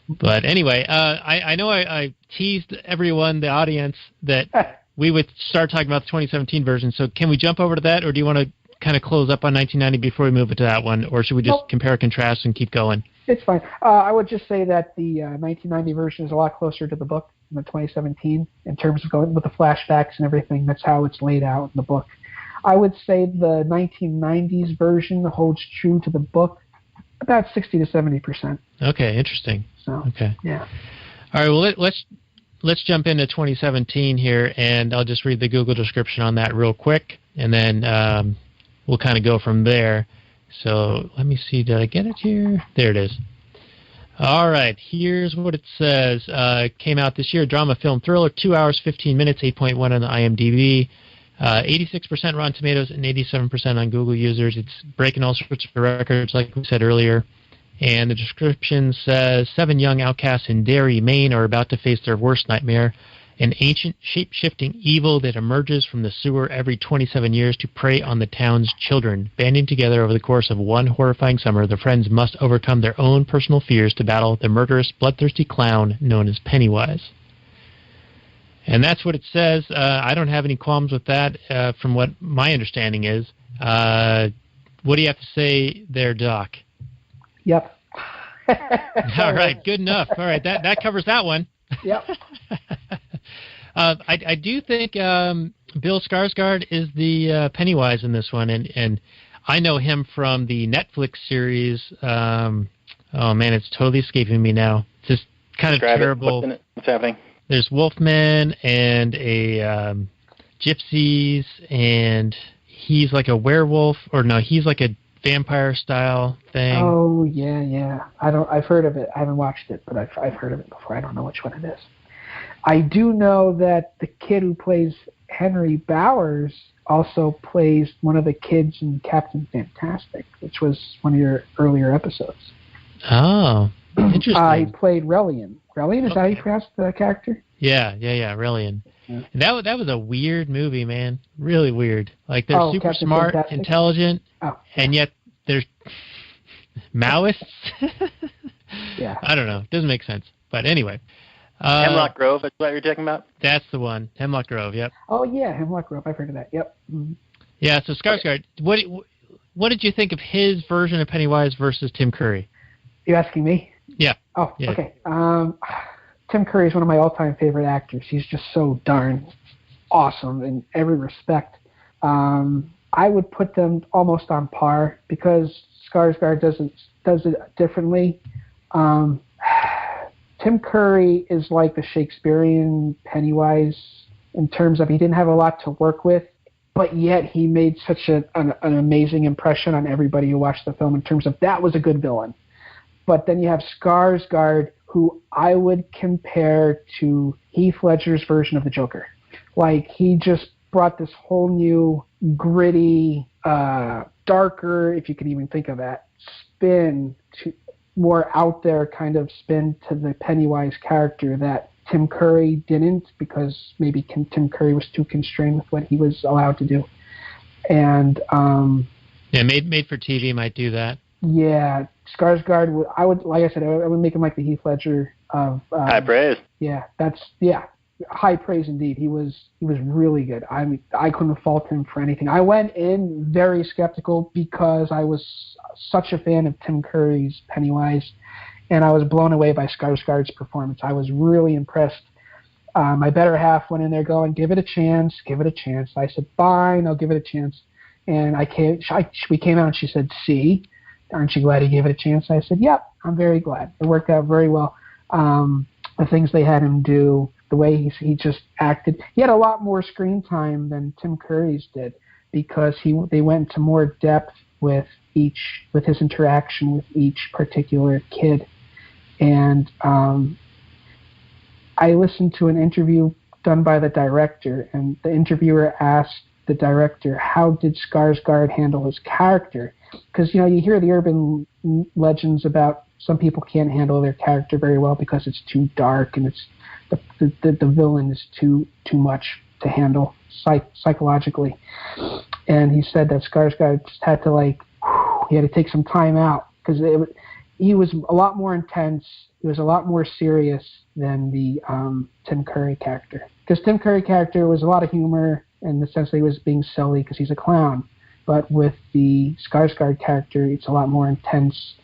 But anyway, I know I teased everyone, the audience, that we would start talking about the 2017 version. So can we jump over to that, or do you want to kind of close up on 1990 before we move into that one, or should we just compare and contrast and keep going? It's fine. I would just say that the 1990 version is a lot closer to the book than the 2017 in terms of going with the flashbacks and everything. That's how it's laid out in the book. I would say the 1990s version holds true to the book about 60 to 70%. Okay, interesting. So, okay. Yeah. All right, well, let's jump into 2017 here, and I'll just read the Google description on that real quick, and then we'll kind of go from there. So let me see, did I get it here? There it is. All right, here's what it says. It came out this year, drama, film, thriller, 2 hours, 15 minutes, 8.1 on the IMDb, 86% Rotten Tomatoes, and 87% on Google users. It's breaking all sorts of records, like we said earlier. And the description says, 7 young outcasts in Derry, Maine are about to face their worst nightmare, an ancient, shape-shifting evil that emerges from the sewer every 27 years to prey on the town's children. Banding together over the course of one horrifying summer, the friends must overcome their own personal fears to battle the murderous, bloodthirsty clown known as Pennywise. And that's what it says. I don't have any qualms with that from what my understanding is. What do you have to say there, Doc? Yep. All right, good enough. All right, that covers that one. Yep. I do think Bill Skarsgård is the Pennywise in this one, and I know him from the Netflix series. Oh man, it's totally escaping me now. It's just kind of terrible. What's happening? There's Wolfman and a gypsies, and he's like a werewolf, or no, he's like a vampire style thing. Oh yeah. I've heard of it. I haven't watched it, but I've heard of it before. I don't know which one it is. I do know that the kid who plays Henry Bowers also plays one of the kids in Captain Fantastic, which was one of your earlier episodes. Oh, interesting. He played Relian. Relian, is that how you pronounce the character? Yeah, Relian. Yeah. That was a weird movie, man. Really weird. Like, they're super Captain smart, Fantastic? intelligent, and yet they're Maoists. Yeah. I don't know. It doesn't make sense. But anyway. Hemlock Grove, is what you're talking about? That's the one. Hemlock Grove, yep. Oh, yeah, Hemlock Grove. I've heard of that. Yep. Mm-hmm. Yeah, so Skarsgård, what did you think of his version of Pennywise versus Tim Curry? You asking me? Yeah. Oh, yeah. Okay. Tim Curry is one of my all-time favorite actors. He's just so darn awesome in every respect. I would put them almost on par because Skarsgård does it differently. Tim Curry is like the Shakespearean Pennywise in terms of he didn't have a lot to work with, but yet he made such an amazing impression on everybody who watched the film in terms of that was a good villain. But then you have Skarsgård, who I would compare to Heath Ledger's version of the Joker. Like, he just brought this whole new gritty, darker, if you could even think of that, spin to more out there kind of spin to the Pennywise character that Tim Curry didn't, because maybe Tim Curry was too constrained with what he was allowed to do. And yeah, made for TV might do that. Yeah, Skarsgård, I would, like I said, I would make him like the Heath Ledger High praise. Yeah, high praise indeed. He was really good. I mean, I couldn't fault him for anything. I went in very skeptical because I was such a fan of Tim Curry's Pennywise, and I was blown away by Skarsgård's performance. I was really impressed. My better half went in there going, give it a chance. I said, fine, I'll give it a chance. And we came out and she said, see, aren't you glad you gave it a chance? I said, yep, I'm very glad. It worked out very well. The things they had him do, the way he just acted. He had a lot more screen time than Tim Curry's did because they went into more depth with his interaction with each particular kid. And I listened to an interview done by the director, and the interviewer asked the director, how did Skarsgård handle his character? Because, you hear the urban legends about some people can't handle their character very well because it's too dark and it's the villain is too much to handle psychologically. And he said that Skarsgård just had to he had to take some time out because he was a lot more intense. He was a lot more serious than the Tim Curry character. Because Tim Curry character was a lot of humor in the sense that he was being silly because he's a clown. But with the Skarsgård character, it's a lot more intense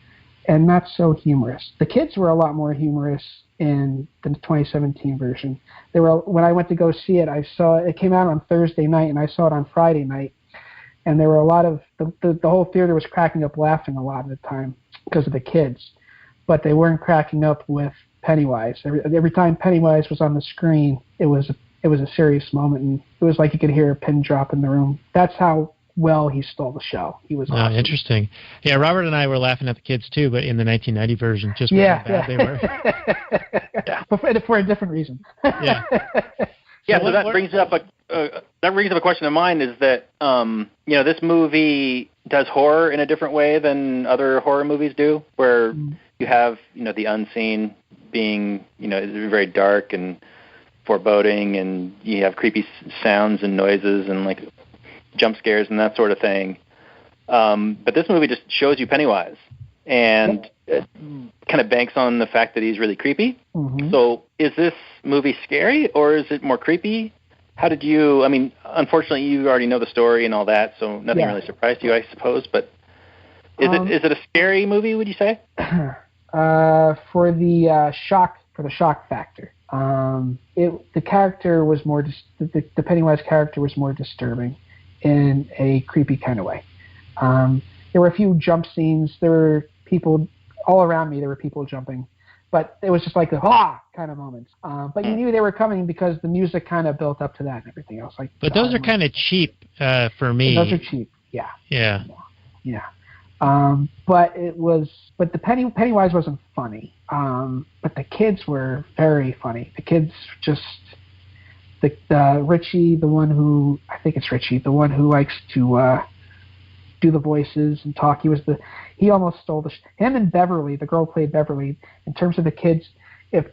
and not so humorous. The kids were a lot more humorous in the 2017 version. When I went to go see it, it came out on Thursday night, and I saw it on Friday night. And there were a lot of the whole theater was cracking up laughing a lot of the time because of the kids, but they weren't cracking up with Pennywise. Every time Pennywise was on the screen, it was a serious moment, and it was like you could hear a pin drop in the room. That's how well he stole the show. He was awesome. Interesting. Yeah, Robert and I were laughing at the kids too, but in the 1990 version, just how bad they were. For a different reason. Yeah. Yeah, so that brings up a question of mine is that this movie does horror in a different way than other horror movies do, where you have the unseen being very dark and foreboding, and you have creepy sounds and noises and jump scares and that sort of thing. But this movie just shows you Pennywise, and it kind of banks on the fact that he's really creepy. Mm-hmm. So is this movie scary, or is it more creepy? How did you, unfortunately you already know the story and all that, so nothing really surprised you, I suppose, but is it a scary movie, would you say? For the shock factor. The character was more, the Pennywise character was more disturbing in a creepy kind of way. There were a few jump scenes. There were people all around me. There were people jumping, but it was just like the kind of moments. But you knew they were coming because the music kind of built up to that and everything else. But those are kind of cheap for me. Those are cheap. Yeah. Yeah. But the Pennywise wasn't funny. But the kids were very funny. The kids just. Richie, the one who likes to do the voices and talk. He almost stole him and Beverly, the girl played Beverly. In terms of the kids, if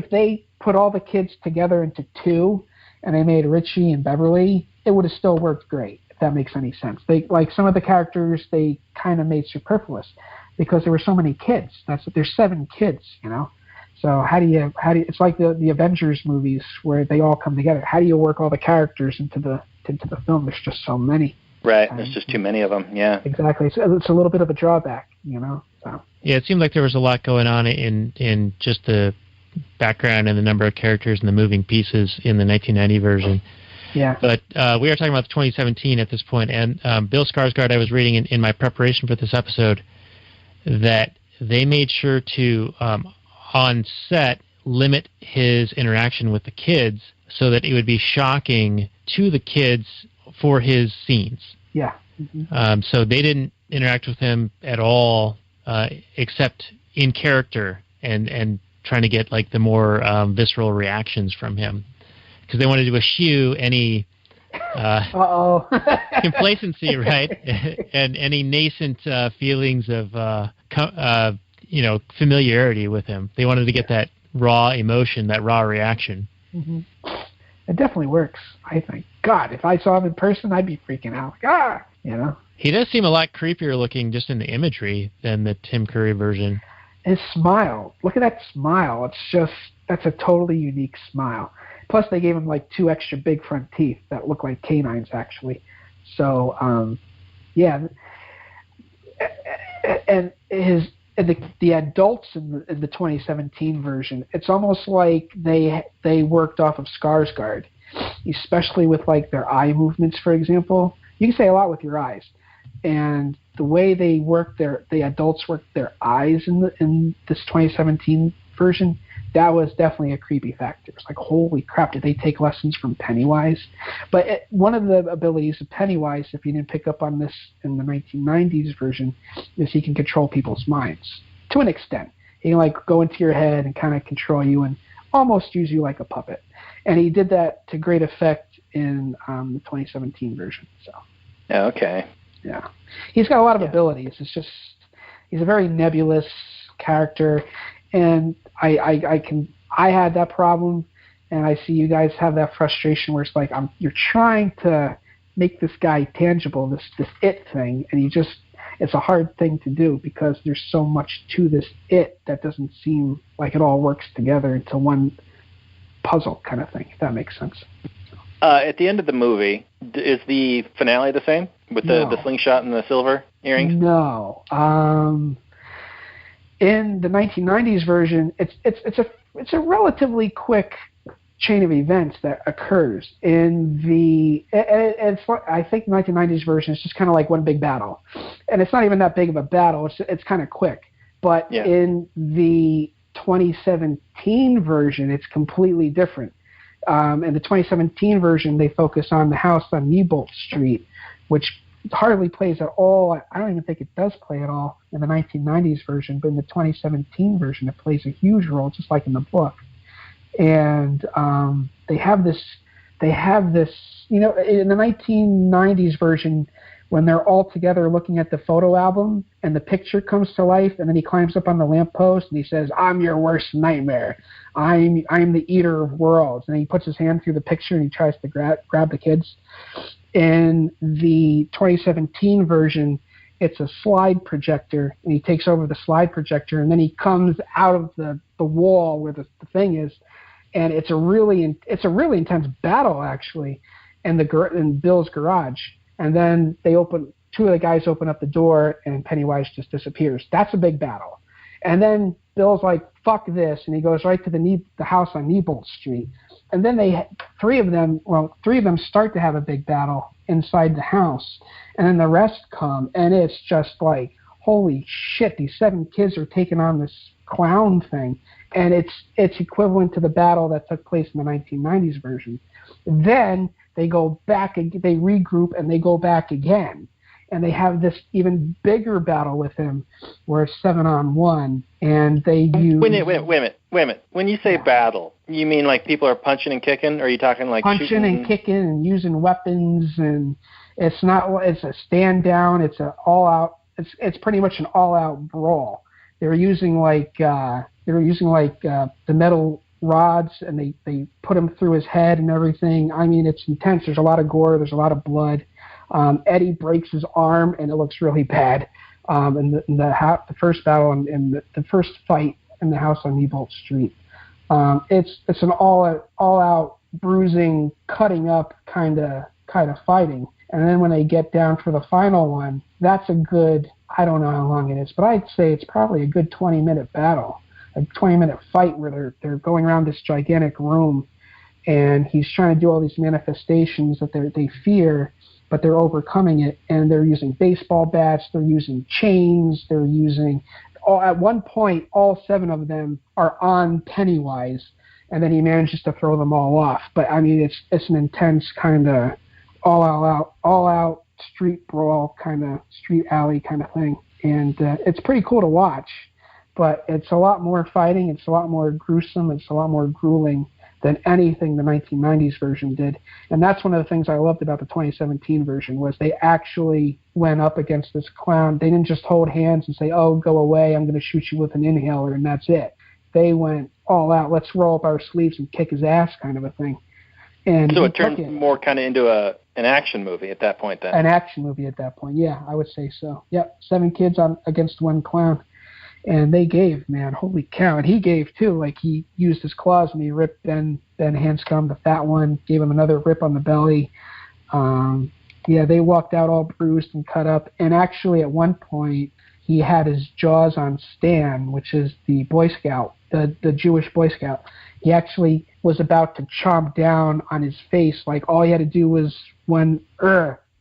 they put all the kids together into two and they made Richie and Beverly, it would have still worked great. If that makes any sense. Some of the characters they kind of made superfluous because there were so many kids. There's 7 kids, So how do you it's like the Avengers movies where they all come together. How do you work all the characters into the film? There's just so many. Right, there's just too many of them. Yeah. Exactly. So it's a little bit of a drawback, So. Yeah, it seemed like there was a lot going on in just the background and the number of characters and the moving pieces in the 1990 version. Yeah. But we are talking about the 2017 at this point, and Bill Skarsgård, I was reading in my preparation for this episode that they made sure to on set limit his interaction with the kids so that it would be shocking to the kids for his scenes. Yeah. Mm-hmm. So they didn't interact with him at all except in character and trying to get the more visceral reactions from him because they wanted to eschew any complacency, right? And any nascent feelings of familiarity with him. They wanted to get that raw emotion, that raw reaction. Mm-hmm. It definitely works, I think. God, if I saw him in person, I'd be freaking out. He does seem a lot creepier looking just in the imagery than the Tim Curry version. his smile. Look at that smile. That's a totally unique smile. Plus, they gave him like 2 extra big front teeth that look like canines, actually. So, yeah. And the adults in the 2017 version, it's almost like they worked off of Skarsgård, especially with like their eye movements, for example. You can say a lot with your eyes, and the way the adults worked their eyes in this 2017 version, that was definitely a creepy factor. It's like, holy crap, did they take lessons from Pennywise? But one of the abilities of Pennywise, if you didn't pick up on this in the 1990s version, is he can control people's minds to an extent. He can like go into your head and kind of control you and almost use you like a puppet. And he did that to great effect in the 2017 version. So. Okay. Yeah, he's got a lot of abilities. It's just he's a very nebulous character, and I had that problem, and I see you guys have that frustration where it's like you're trying to make this guy tangible, this it thing, and it's a hard thing to do because there's so much to this it that doesn't seem like it all works together into one puzzle kind of thing. If that makes sense. At the end of the movie, is the finale the same with the slingshot and the silver earrings? No. In the 1990s version, it's a relatively quick chain of events that occurs. In I think the 1990s version is just kind of like one big battle, and it's not even that big of a battle. It's kind of quick. But in the 2017 version, it's completely different. In the 2017 version, they focus on the house on Neibolt Street, which hardly plays at all. I don't even think it does play at all in the 1990s version, but in the 2017 version, it plays a huge role, just like in the book. And they have this, in the 1990s version, when they're all together looking at the photo album and the picture comes to life, and then he climbs up on the lamppost and he says, "I'm your worst nightmare. I'm the eater of worlds." And he puts his hand through the picture and he tries to grab the kids. In the 2017 version, it's a slide projector, and he takes over the slide projector, and then he comes out of the wall where the thing is, and it's a really intense battle actually, in Bill's garage. And then two of the guys open up the door, and Pennywise just disappears. That's a big battle. And then Bill's like, "Fuck this," and he goes right to the house on Neibolt Street. And then three of them start to have a big battle inside the house, and then the rest come, and it's just like, holy shit, these 7 kids are taking on this clown thing, and it's equivalent to the battle that took place in the 1990s version. Then they go back, they regroup, and they go back again, and they have this even bigger battle with him, where it's 7-on-1, and they use... Wait a minute. When you say battle, you mean like people are punching and kicking, or are you talking like punching shooting and kicking and using weapons? And it's a stand down. It's an all out. It's pretty much an all out brawl. They're using the metal rods, and they put him through his head and everything. I mean, it's intense. There's a lot of gore. There's a lot of blood. Eddie breaks his arm, and it looks really bad. In the first battle and the first fight in the house on Neibolt Street, it's an all out bruising, cutting up kind of fighting. And then when they get down for the final one, that's a good, I don't know how long it is, but I'd say it's probably a good 20-minute battle, a 20-minute fight where they're going around this gigantic room, and he's trying to do all these manifestations that they fear, but they're overcoming it, and they're using baseball bats, they're using chains, they're using... At one point, all 7 of them are on Pennywise, and then he manages to throw them all off. But, I mean, it's an intense kind of all out street brawl kind of, street alley kind of thing. And it's pretty cool to watch, but it's a lot more fighting, it's a lot more gruesome, it's a lot more grueling than anything the 1990s version did. And that's one of the things I loved about the 2017 version, was they actually went up against this clown. They didn't just hold hands and say, "Oh, go away, I'm going to shoot you with an inhaler," and that's it. They went all out, let's roll up our sleeves and kick his ass kind of a thing. And so it turned more kind of into an action movie at that point then. An action movie at that point, yeah, I would say so. Yep, 7 kids against 1 clown. And they gave, man, holy cow. And he gave, too. Like, he used his claws and he ripped Ben Hanscom, the fat one, gave him another rip on the belly. Yeah, they walked out all bruised and cut up. And actually, at one point, he had his jaws on Stan, which is the Boy Scout, the Jewish Boy Scout. He actually was about to chomp down on his face. Like, all he had to do was one,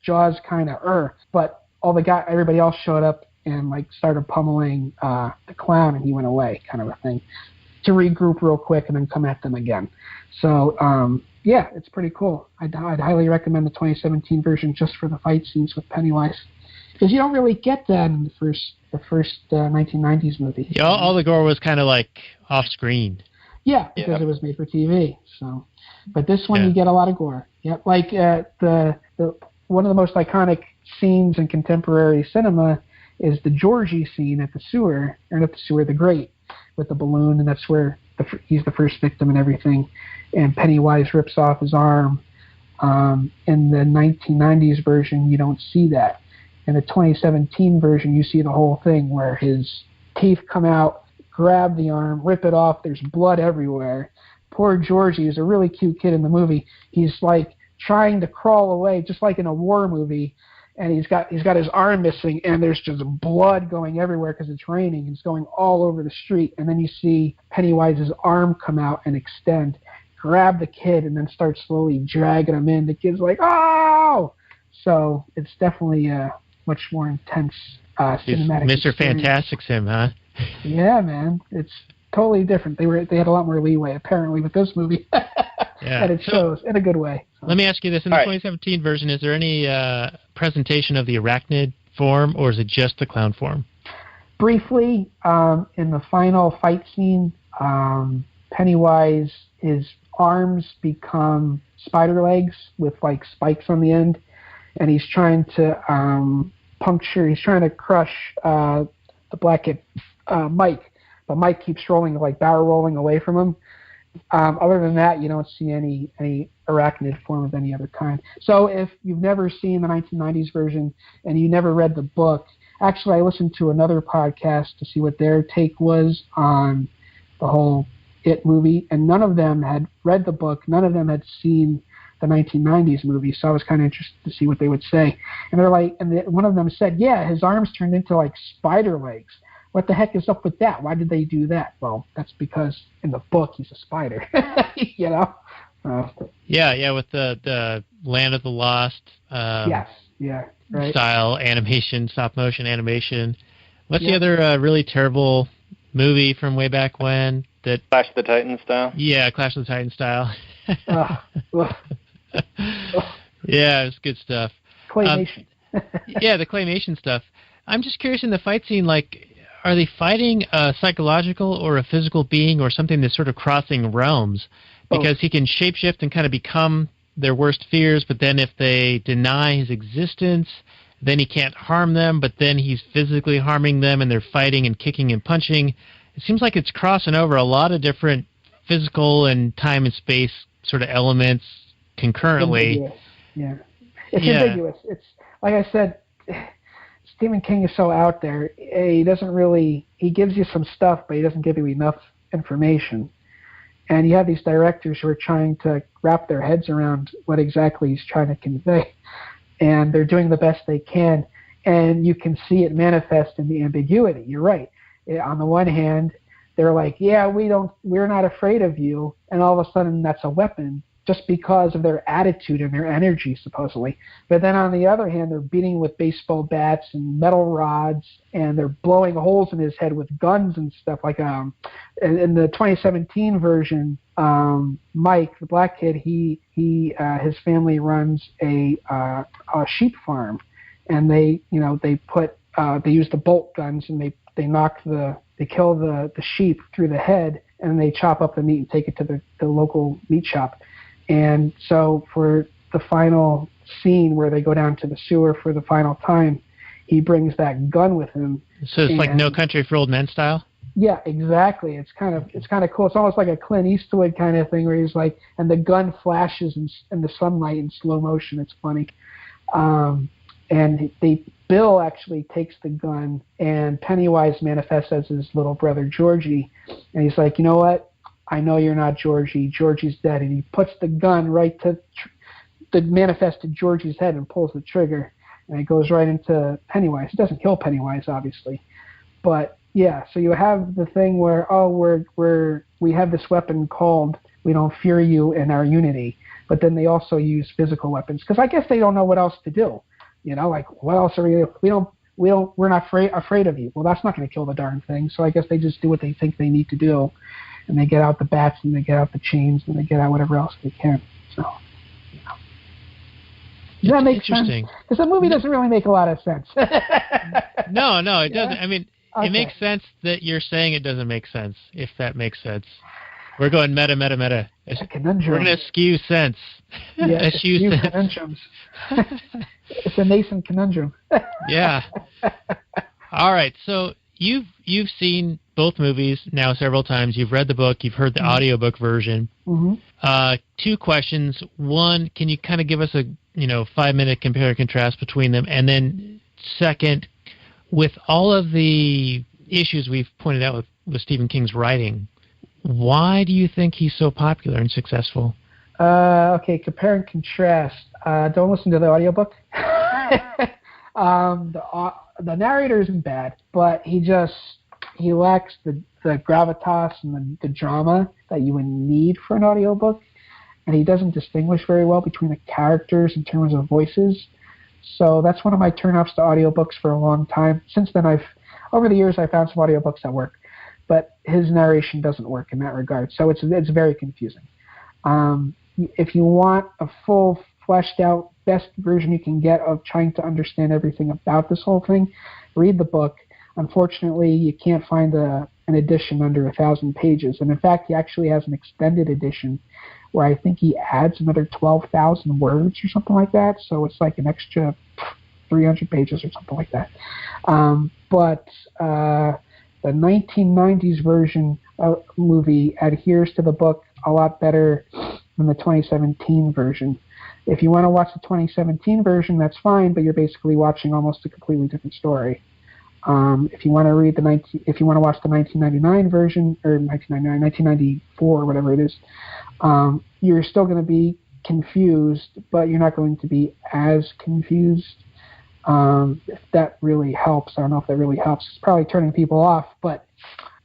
jaws kind of, but everybody else showed up and like started pummeling the clown, and he went away, kind of a thing, to regroup real quick and then come at them again. So yeah, it's pretty cool. I'd highly recommend the 2017 version just for the fight scenes with Pennywise, because you don't really get that in the first 1990s movie. Yeah, all the gore was kind of like off screen. Yeah, because it was made for TV. So, but this one you get a lot of gore. Yeah, like the one of the most iconic scenes in contemporary cinema is the Georgie scene at the sewer, or not the sewer, the grate, with the balloon, and that's where he's the first victim and everything. And Pennywise rips off his arm. In the 1990s version, you don't see that. In the 2017 version, you see the whole thing where his teeth come out, grab the arm, rip it off. There's blood everywhere. Poor Georgie is a really cute kid in the movie. He's like trying to crawl away, just like in a war movie. And he's got his arm missing, and there's just blood going everywhere because it's raining. It's going all over the street. And then you see Pennywise's arm come out and extend, grab the kid, and then start slowly dragging him in. The kid's like, oh! So it's definitely a much more intense cinematic Mr. experience. Fantastic's him, huh? Yeah, man. It's totally different. They had a lot more leeway, apparently, with this movie. And it shows in a good way. So. Let me ask you this. In the 2017 version, is there any presentation of the arachnid form, or is it just the clown form? Briefly, in the final fight scene, Pennywise, his arms become spider legs with like spikes on the end, and he's trying to crush the black kid, Mike, but Mike keeps barrel rolling away from him. Other than that, you don't see any arachnid form of any other kind. So if you've never seen the 1990s version and you never read the book, actually I listened to another podcast to see what their take was on the whole It movie, and none of them had read the book, none of them had seen the 1990s movie, so I was kind of interested to see what they would say. And they're like, one of them said, yeah, his arms turned into like spider legs. What the heck is up with that? Why did they do that? Well, that's because in the book he's a spider, you know. Yeah, with the Land of the Lost. Yes, yeah, right. Style animation, stop motion animation. What's the other really terrible movie from way back when? That Clash of the Titans style? Yeah, Clash of the Titans style. Yeah, it's good stuff. Claymation. Yeah, the claymation stuff. I'm just curious, in the fight scene, like, are they fighting a psychological or a physical being or something that's sort of crossing realms? Because he can shapeshift and kind of become their worst fears, but then if they deny his existence, then he can't harm them, but then he's physically harming them and they're fighting and kicking and punching. It seems like it's crossing over a lot of different physical and time and space sort of elements concurrently. Ambiguous. Yeah. It's ambiguous. It's, like I said, Stephen King is so out there. He gives you some stuff, but he doesn't give you enough information. And you have these directors who are trying to wrap their heads around what exactly he's trying to convey. And they're doing the best they can. And you can see it manifest in the ambiguity. You're right. On the one hand, they're like, yeah, we're not afraid of you. And all of a sudden that's a weapon just because of their attitude and their energy, supposedly. But then on the other hand, they're beating with baseball bats and metal rods, and they're blowing holes in his head with guns and stuff. Like in the 2017 version, Mike, the black kid, his family runs a sheep farm, and they use the bolt guns, and they kill the sheep through the head, and they chop up the meat and take it to the local meat shop. And so for the final scene where they go down to the sewer for the final time, he brings that gun with him. So it's like No Country for Old Men style? Yeah, exactly. It's kind of cool. It's almost like a Clint Eastwood kind of thing where he's like, and the gun flashes in the sunlight in slow motion. It's funny. And Bill actually takes the gun, and Pennywise manifests as his little brother Georgie, and he's like, you know what? I know you're not Georgie. Georgie's dead, and he puts the gun right to the manifested Georgie's head and pulls the trigger, and it goes right into Pennywise. It doesn't kill Pennywise, obviously, but yeah. So you have the thing where we have this weapon called "We Don't Fear You" in our Unity, but then they also use physical weapons because I guess they don't know what else to do. You know, like what else are we're not afraid of you. Well, that's not going to kill the darn thing. So I guess they just do what they think they need to do, and they get out the bats and they get out the chains and they get out whatever else they can. So, you know. Does that make sense? Because the movie doesn't really make a lot of sense. No, it doesn't. I mean, Okay. It makes sense that you're saying it doesn't make sense, if that makes sense. We're going meta. It's a conundrum. We're going to skew sense. Yeah, Eschew sense. conundrums. It's a nascent conundrum. Yeah. All right. So you've seen both movies now several times. You've read the book. You've heard the audiobook version. Mm-hmm. 2 questions. One, can you kind of give us a 5-minute compare and contrast between them? And then second, with all of the issues we've pointed out with Stephen King's writing, why do you think he's so popular and successful? Okay, compare and contrast. Don't listen to the audiobook. The narrator isn't bad, but he lacks the gravitas and the drama that you would need for an audiobook, and he doesn't distinguish very well between the characters in terms of voices. So that's one of my turnoffs to audiobooks for a long time. Since then, over the years, I found some audiobooks that work, but his narration doesn't work in that regard. So it's very confusing. If you want a full, fleshed out, best version you can get of trying to understand everything about this whole thing, read the book. Unfortunately, you can't find an edition under 1,000 pages. And in fact, he actually has an extended edition where I think he adds another 12,000 words or something like that. So it's like an extra 300 pages or something like that. But the 1990s version movie adheres to the book a lot better than the 2017 version. If you want to watch the 2017 version, that's fine, but you're basically watching almost a completely different story. If you want to watch the 1999 version, or 1994, or whatever it is, you're still going to be confused, but you're not going to be as confused. If that really helps, I don't know if that really helps. It's probably turning people off, but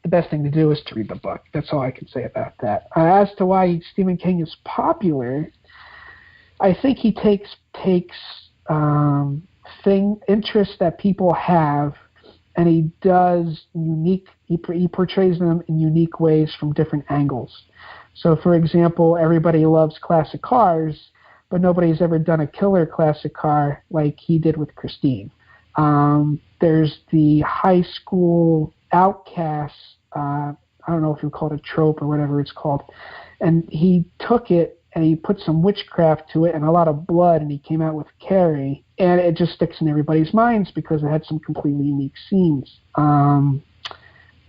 the best thing to do is to read the book. That's all I can say about that. As to why Stephen King is popular, I think he takes interests that people have, and he does he portrays them in unique ways from different angles. So, for example, everybody loves classic cars, but nobody's ever done a killer classic car like he did with Christine. There's the high school outcasts, I don't know if you call it a trope or whatever it's called, and he took it and he put some witchcraft to it and a lot of blood, and he came out with Carrie, and it just sticks in everybody's minds because it had some completely unique scenes.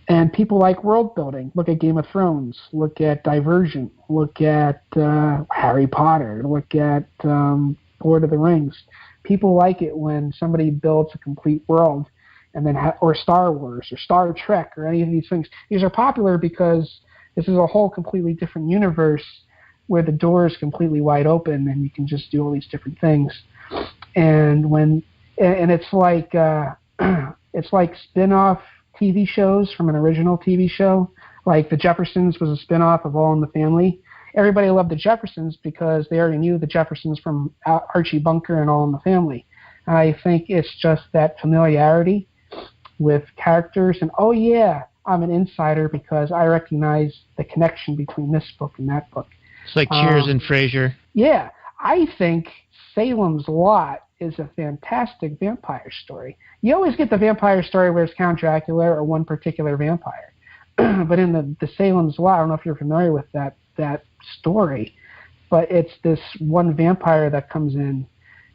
And people like world building. Look at Game of Thrones. Look at Divergent. Look at Harry Potter. Look at Lord of the Rings. People like it when somebody builds a complete world, and then or Star Wars or Star Trek or any of these things. These are popular because this is a whole completely different universe where the door is completely wide open and you can just do all these different things. And it's like spin-off TV shows from an original TV show. Like The Jeffersons was a spin-off of All in the Family. Everybody loved The Jeffersons because they already knew the Jeffersons from Archie Bunker and All in the Family. And I think it's just that familiarity with characters. And, oh, yeah, I'm an insider because I recognize the connection between this book and that book. It's like Cheers and Frasier. Yeah. I think Salem's Lot is a fantastic vampire story. You always get the vampire story where it's Count Dracula or one particular vampire. But in the Salem's Lot, I don't know if you're familiar with that story, but it's this one vampire that comes in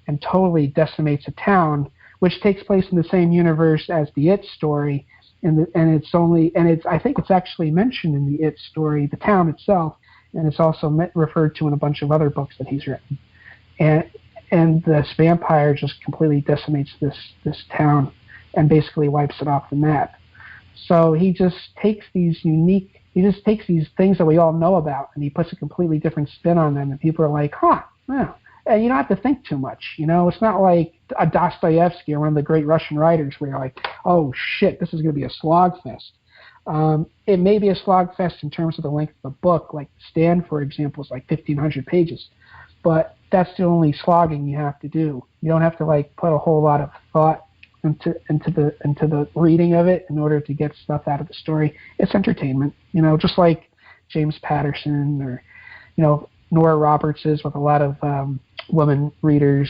and totally decimates a town, which takes place in the same universe as the It story, and I think it's actually mentioned in the It story, the town itself, and it's also referred to in a bunch of other books that he's written. and this vampire just completely decimates this town and basically wipes it off the map. So he just takes these things that we all know about, and he puts a completely different spin on them, and people are like, huh, yeah. And you don't have to think too much, you know? It's not like a Dostoevsky or one of the great Russian writers where you're like, oh, shit, this is going to be a slog fest. It may be a slog fest in terms of the length of the book, like Stand, for example, is like 1,500 pages. But that's the only slogging you have to do. You don't have to, like, put a whole lot of thought into the reading of it in order to get stuff out of the story. It's entertainment, you know, just like James Patterson or, you know, Nora Roberts is with a lot of women readers,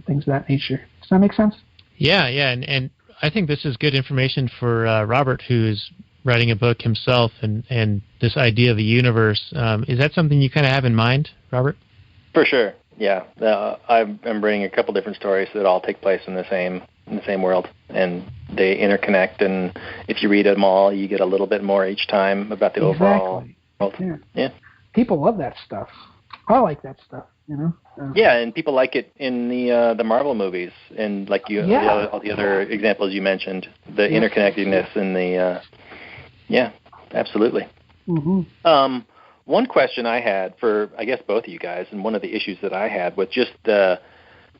things of that nature. Does that make sense? Yeah, and I think this is good information for Robert, who's writing a book himself, and this idea of the universe. Is that something you kind of have in mind, Robert? For sure, yeah. I'm bringing a couple different stories that all take place in the same world, and they interconnect, and if you read them all, you get a little bit more each time about the overall world. Yeah. People love that stuff. I like that stuff, you know. Yeah, and people like it in the Marvel movies, and like all the other examples you mentioned, the interconnectedness and the absolutely. Mm-hmm. One question I had for, I guess, both of you guys, and one of the issues that I had with just the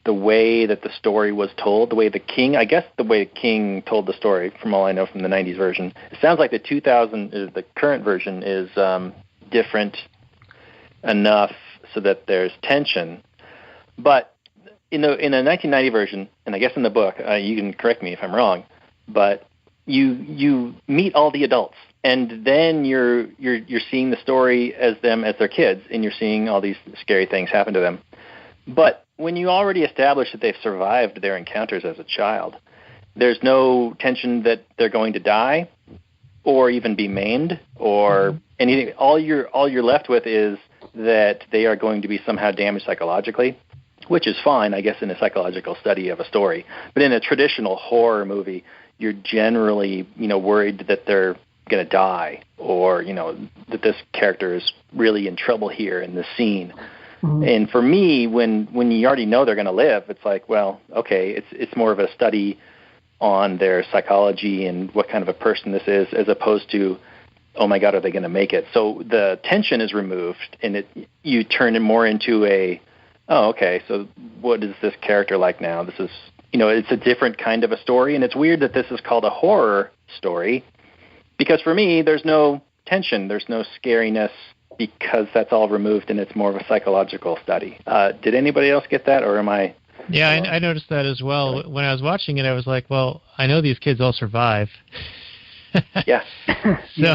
way that the story was told, the way the King told the story, from all I know from the 90s version. It sounds like the current version is different enough so that there's tension. But in a 1990 version, and I guess in the book, you can correct me if I'm wrong, but you meet all the adults, and then you're seeing the story as their kids, and you're seeing all these scary things happen to them. But when you already establish that they've survived their encounters as a child, there's no tension that they're going to die or even be maimed or anything. All you're left with is that they are going to be somehow damaged psychologically, which is fine, I guess, in a psychological study of a story. But in a traditional horror movie, you're generally, worried that they're going to die, or, that this character is really in trouble here in this scene. Mm-hmm. And for me, when you already know they're going to live, it's like, well, okay, it's more of a study on their psychology and what kind of a person this is, as opposed to, oh my God, are they going to make it? So the tension is removed, and you turn it more into okay, so what is this character like now? This is, it's a different kind of a story, and it's weird that this is called a horror story, because for me, there's no tension, there's no scariness, because that's all removed, and it's more of a psychological study. Did anybody else get that, or am I? Yeah, I noticed that as well. When I was watching it, I was like, well, I know these kids all survive. Yeah. So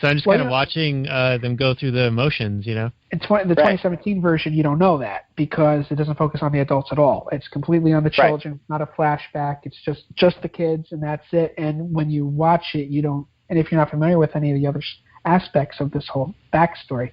I'm just kind of watching them go through the motions, In the 2017 version, you don't know that, because it doesn't focus on the adults at all. It's completely on the children, not a flashback. It's just the kids, and that's it. And when you watch it, you don't. And if you're not familiar with any of the other aspects of this whole backstory,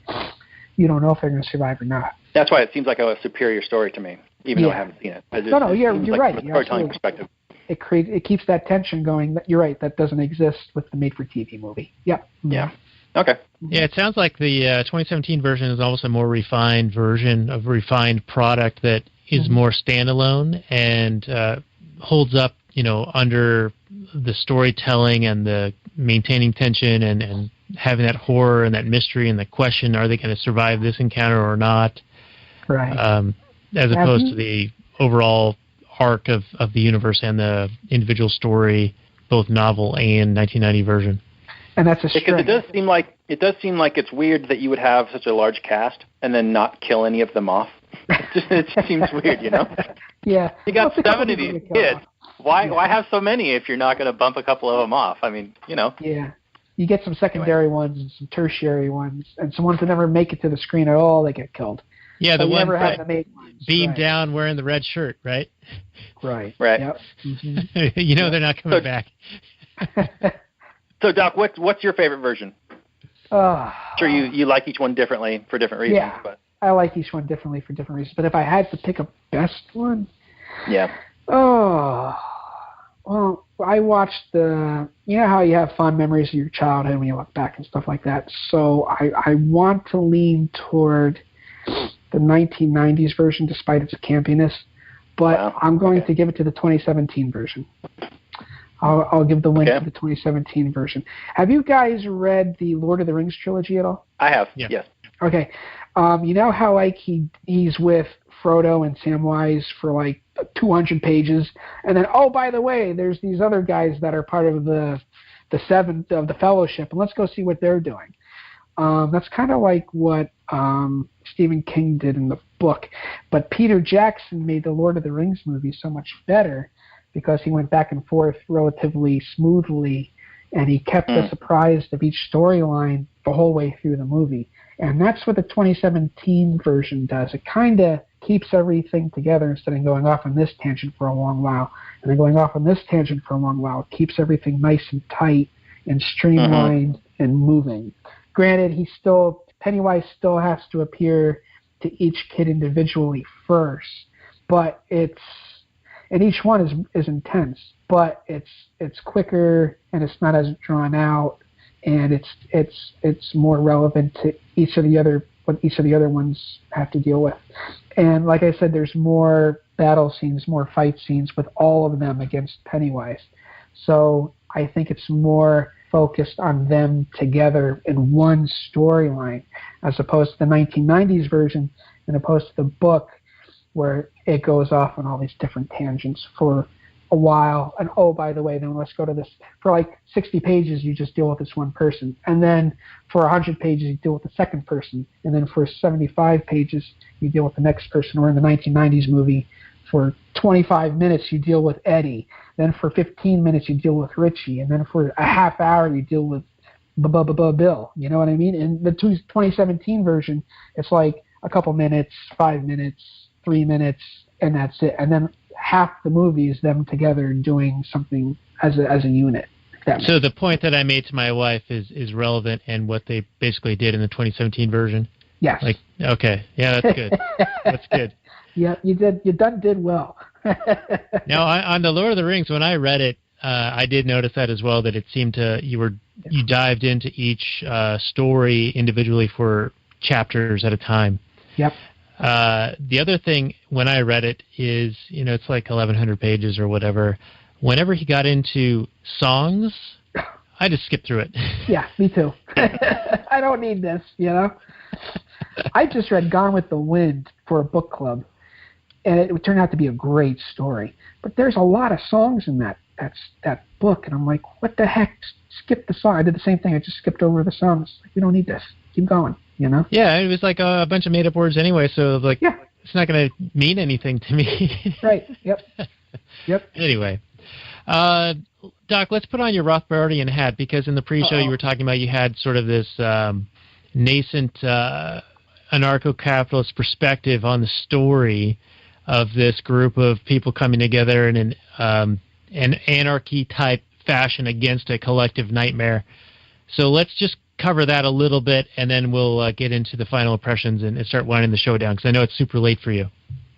you don't know if they're going to survive or not. That's why it seems like a superior story to me, even though I haven't seen it. You're right. From a storytelling perspective. It keeps that tension going. You're right. That doesn't exist with the made-for-TV movie. Yep. Yeah. Okay. Yeah, it sounds like the 2017 version is almost a more refined version of a refined product that is more standalone and holds up, under the storytelling and the maintaining tension and having that horror and that mystery and the question, are they going to survive this encounter or not? Right. As opposed to the overall arc of the universe and the individual story, both novel and 1990 version. And that's a strength. Because it does seem like it's weird that you would have such a large cast and then not kill any of them off. It just seems weird, Yeah. You got 70 of these kids. Why have so many if you're not going to bump a couple of them off? I mean, Yeah. You get some secondary ones and some tertiary ones, and some ones that never make it to the screen at all, they get killed. Yeah, the one beamed right. down wearing the red shirt, right? Right. Yep. Mm-hmm. They're not coming back. So, Doc, what's your favorite version? Sure, you like each one differently for different reasons. Yeah, but I like each one differently for different reasons. But if I had to pick a best one, well, I watched how you have fond memories of your childhood when you look back and stuff like that. So I want to lean toward the 1990s version, despite its campiness. But Wow. I'm going to give it to the 2017 version. I'll give the win to the 2017 version. Have you guys read the Lord of the Rings trilogy at all? I have. Yeah. Yes. Okay. You know how like he's with Frodo and Samwise for like 200 pages, and then by the way, there's these other guys that are part of the seventh of the Fellowship, and let's go see what they're doing. That's kind of like what Stephen King did in the book, but Peter Jackson made the Lord of the Rings movie so much better because he went back and forth relatively smoothly, and he kept us apprised of each storyline the whole way through the movie. And that's what the 2017 version does. It kind of keeps everything together instead of going off on this tangent for a long while, and then going off on this tangent for a long while. It keeps everything nice and tight and streamlined and moving. Granted, Pennywise still has to appear to each kid individually first, but and each one is intense, but it's quicker and it's not as drawn out, and it's more relevant to what each of the other ones have to deal with. And like I said, there's more battle scenes, more fight scenes with all of them against Pennywise. So I think it's more focused on them together in one storyline, as opposed to the 1990s version, and opposed to the book where it goes off on all these different tangents for a while. And by the way, then let's go to this. For like 60 pages, you just deal with this one person. And then for 100 pages, you deal with the second person. And then for 75 pages, you deal with the next person. Or in the 1990s movie, for 25 minutes, you deal with Eddie. Then for 15 minutes, you deal with Richie. And then for a half hour, you deal with Bill. You know what I mean? In the 2017 version, it's like a couple minutes, 5 minutes, 3 minutes, and that's it. And then half the movie is them together doing something as a unit. So the point that I made to my wife is relevant and what they basically did in the 2017 version? Yes. Okay. Yeah, that's good. That's good. Yeah, you did well. Now, on the Lord of the Rings, when I read it, I did notice that as well, that it seemed you dived into each story individually for chapters at a time. Yep. The other thing, when I read it, is, it's like 1,100 pages or whatever. Whenever he got into songs, I just skipped through it. Yeah, me too. I don't need this, I just read Gone with the Wind for a book club, and it turned out to be a great story. But there's a lot of songs in that book, and I'm like, what the heck? Skip the song. I did the same thing. I just skipped over the songs. We don't need this. Keep going, Yeah, it was like a bunch of made-up words anyway, so it's not going to mean anything to me. Right, yep. Anyway, Doc, let's put on your Rothbardian hat, because in the pre-show you were talking about you had sort of this nascent anarcho-capitalist perspective on the story of this group of people coming together in an anarchy-type fashion against a collective nightmare. So let's just cover that a little bit, and then we'll get into the final impressions and start winding the show down, because I know it's super late for you.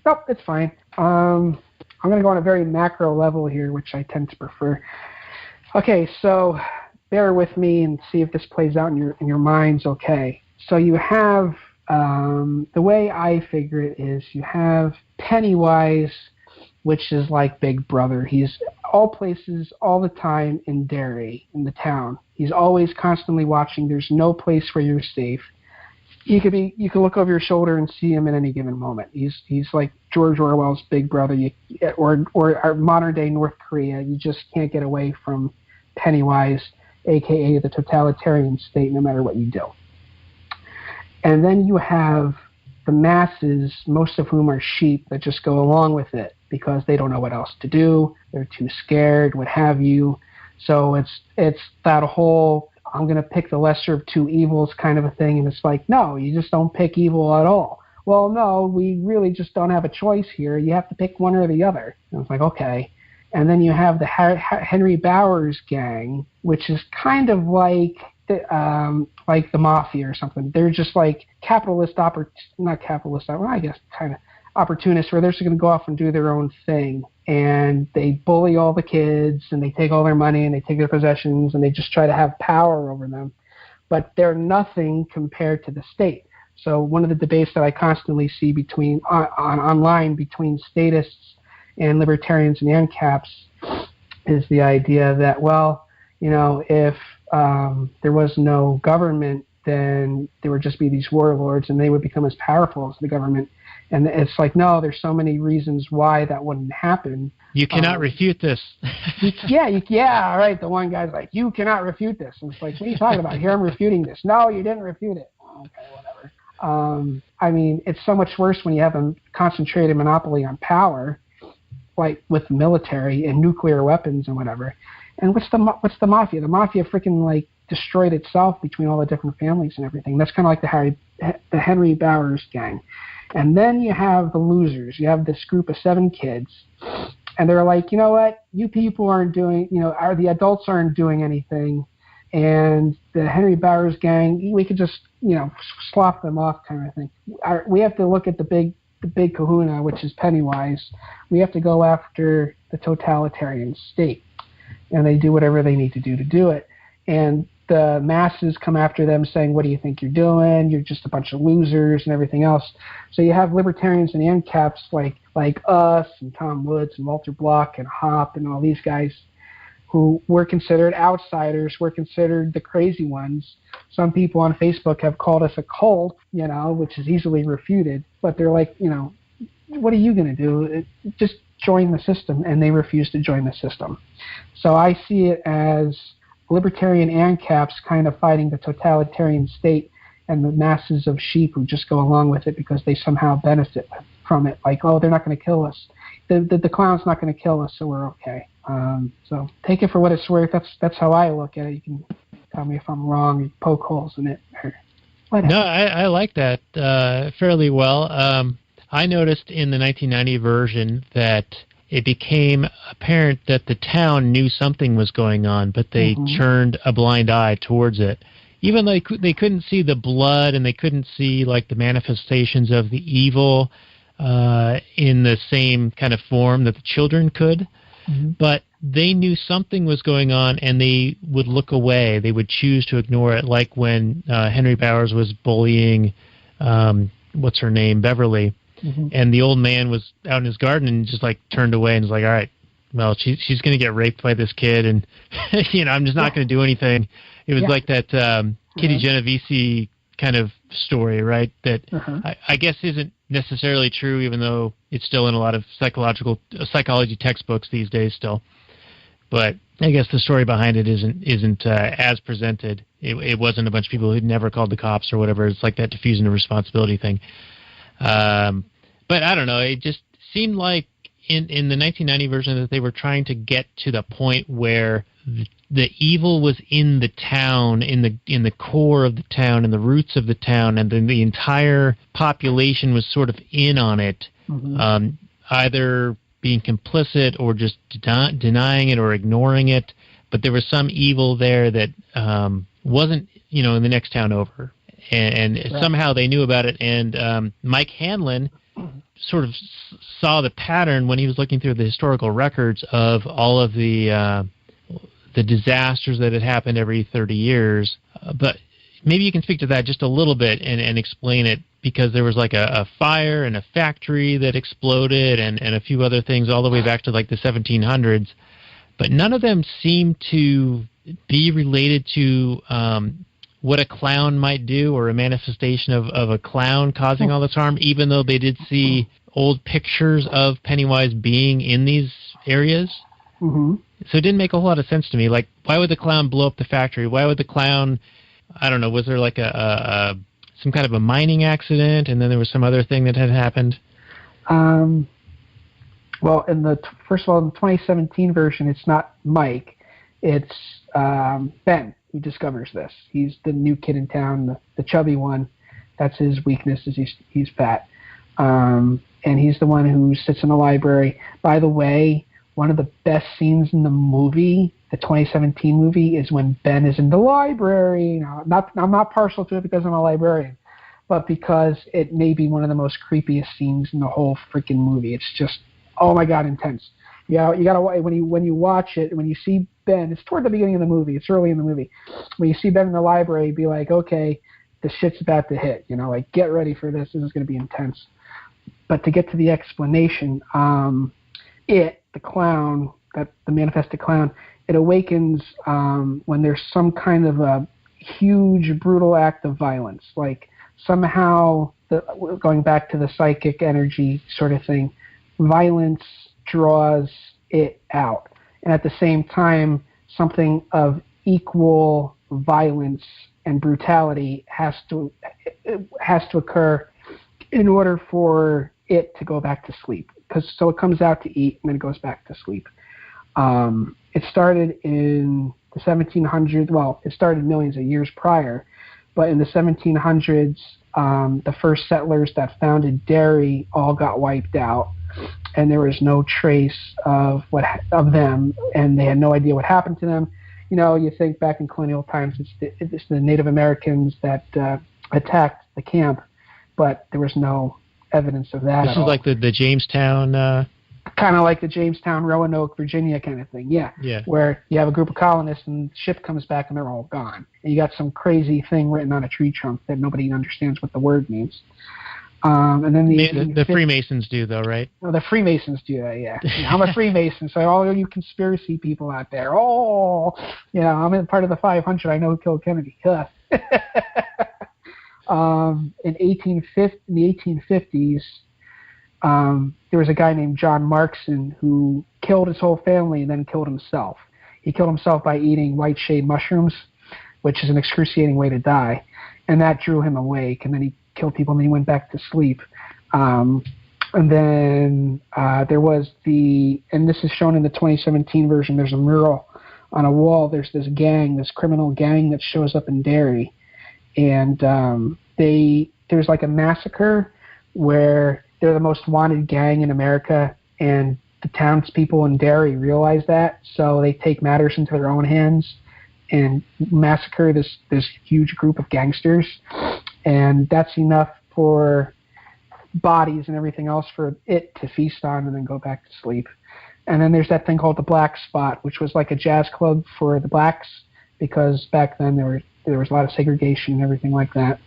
Nope, it's fine. I'm going to go on a very macro level here, which I tend to prefer. Okay, so bear with me and see if this plays out in your minds okay. So you have, the way I figure it is, you have Pennywise, which is like Big Brother. He's all places, all the time in Derry, in the town. He's always constantly watching. There's no place where you're safe. You can look over your shoulder and see him at any given moment. He's like George Orwell's Big Brother, or our modern day North Korea. You just can't get away from Pennywise, aka the totalitarian state, no matter what you do. And then you have the masses, most of whom are sheep, that just go along with it because they don't know what else to do. They're too scared, what have you. So it's that whole, I'm going to pick the lesser of two evils kind of a thing. And it's like, no, you just don't pick evil at all. Well, no, we really just don't have a choice here. You have to pick one or the other. And it's like, okay. And then you have the Henry Bowers gang, which is kind of like the mafia or something. They're just like opportunists, where they're just going to go off and do their own thing. And they bully all the kids, and they take all their money, and they take their possessions, and they just try to have power over them. But they're nothing compared to the state. So one of the debates that I constantly see online between statists and libertarians and ANCAPs is the idea that, well, if there was no government, then there would just be these warlords and they would become as powerful as the government. And it's like, no, there's so many reasons why that wouldn't happen. You cannot refute this. Yeah, right. The one guy's like, you cannot refute this. And it's like, what are you talking about? Here I'm refuting this. No, you didn't refute it. Okay, whatever. I mean, it's so much worse when you have a concentrated monopoly on power, like with the military and nuclear weapons and whatever. And what's the mafia? The mafia freaking like destroyed itself between all the different families and everything. That's kind of like the Henry Bowers gang. And then you have the losers. You have this group of 7 kids, and they're like, you know what? You people aren't doing, the adults aren't doing anything, and the Henry Bowers gang, we could just, slop them off, kind of thing. We have to look at the big kahuna, which is Pennywise. We have to go after the totalitarian state, and they do whatever they need to do it. And the masses come after them saying, what do you think you're doing? You're just a bunch of losers and everything else. So you have libertarians and ANCAPs like us and Tom Woods and Walter Block and Hop and all these guys who were considered outsiders, were considered the crazy ones. Some people on Facebook have called us a cult, which is easily refuted. But they're like, what are you going to do? Just join the system. And they refuse to join the system. So I see it as libertarian ANCAPs kind of fighting the totalitarian state and the masses of sheep who just go along with it because they somehow benefit from it. Like, oh, they're not going to kill us. The clown's not going to kill us, so we're okay. So take it for what it's worth. That's how I look at it. You can tell me if I'm wrong, you poke holes in it. Or whatever. No, I like that fairly well. I noticed in the 1990 version that it became apparent that the town knew something was going on, but they turned a blind eye towards it. Even though they couldn't see the blood and they couldn't see like the manifestations of the evil in the same kind of form that the children could, but they knew something was going on and they would look away. They would choose to ignore it, like when Henry Bowers was bullying, what's her name, Beverly. And the old man was out in his garden and just like turned away and was like, all right, well, she's going to get raped by this kid, and I'm just not going to do anything. It was like that Kitty Genovese kind of story, right? That I guess isn't necessarily true, even though it's still in a lot of psychology textbooks these days still. But I guess the story behind it isn't as presented. It wasn't a bunch of people who'd never called the cops or whatever. It's like that diffusing the responsibility thing. But I don't know. It just seemed like in the 1990 version that they were trying to get to the point where the evil was in the town, in the core of the town, in the roots of the town, and then the entire population was sort of in on it, either being complicit or just denying it or ignoring it. But there was some evil there that wasn't, in the next town over. And somehow they knew about it, and Mike Hanlon sort of saw the pattern when he was looking through the historical records of all of the disasters that had happened every 30 years. But maybe you can speak to that just a little bit and explain it, because there was like a fire and a factory that exploded and a few other things all the way back to like the 1700s. But none of them seem to be related to what a clown might do, or a manifestation of a clown causing all this harm, even though they did see old pictures of Pennywise being in these areas. So it didn't make a whole lot of sense to me. Like, why would the clown blow up the factory? Why would the clown, I don't know, was there like some kind of a mining accident, and then there was some other thing that had happened? Well, first of all, in the 2017 version, it's not Mike, it's Ben who discovers this. He's the new kid in town, the chubby one. That's his weakness, is he's fat. And he's the one who sits in the library. By the way, one of the best scenes in the movie, the 2017 movie, is when Ben is in the library. I'm not partial to it because I'm a librarian, but because it may be one of the most creepiest scenes in the whole freaking movie. It's just, oh my God, intense. Yeah, you gotta, when you watch it, when you see Ben, it's toward the beginning of the movie. It's early in the movie. When you see Ben in the library, be like, okay, the shit's about to hit. You know, like get ready for this. This is going to be intense. But to get to the explanation, the clown, the manifested clown, it awakens when there's some kind of a huge, brutal act of violence. Like somehow, going back to the psychic energy sort of thing, violence draws it out. And at the same time, something of equal violence and brutality has to occur in order for it to go back to sleep. So it comes out to eat and then it goes back to sleep. It started in the 1700s. Well, it started millions of years prior, but in the 1700s, the first settlers that founded Derry all got wiped out, and there was no trace of them, and they had no idea what happened to them. You know, you think back in colonial times, it's the Native Americans that attacked the camp, but there was no evidence of that. This is like the Jamestown. Kind of like the Jamestown, Roanoke, Virginia kind of thing, yeah. Where you have a group of colonists and the ship comes back and they're all gone. And you got some crazy thing written on a tree trunk that nobody understands what the word means. And then the Freemasons do, though, right? Well, the Freemasons do that, yeah. I'm a Freemason, so all you conspiracy people out there, I'm in part of the 500. I know who killed Kennedy. In the 1850s, there was a guy named John Markson who killed his whole family and then killed himself. He killed himself by eating white shade mushrooms, which is an excruciating way to die, and that drew him awake. And then he killed people and then he went back to sleep. And then there was and this is shown in the 2017 version, there's a mural on a wall. There's this criminal gang that shows up in Derry. And there's like a massacre where they're the most wanted gang in America, and the townspeople in Derry realize that, so they take matters into their own hands and massacre this huge group of gangsters, and that's enough for bodies and everything else for it to feast on and then go back to sleep. And then there's that thing called the Black Spot, which was like a jazz club for the blacks, because back then there was a lot of segregation and everything like that.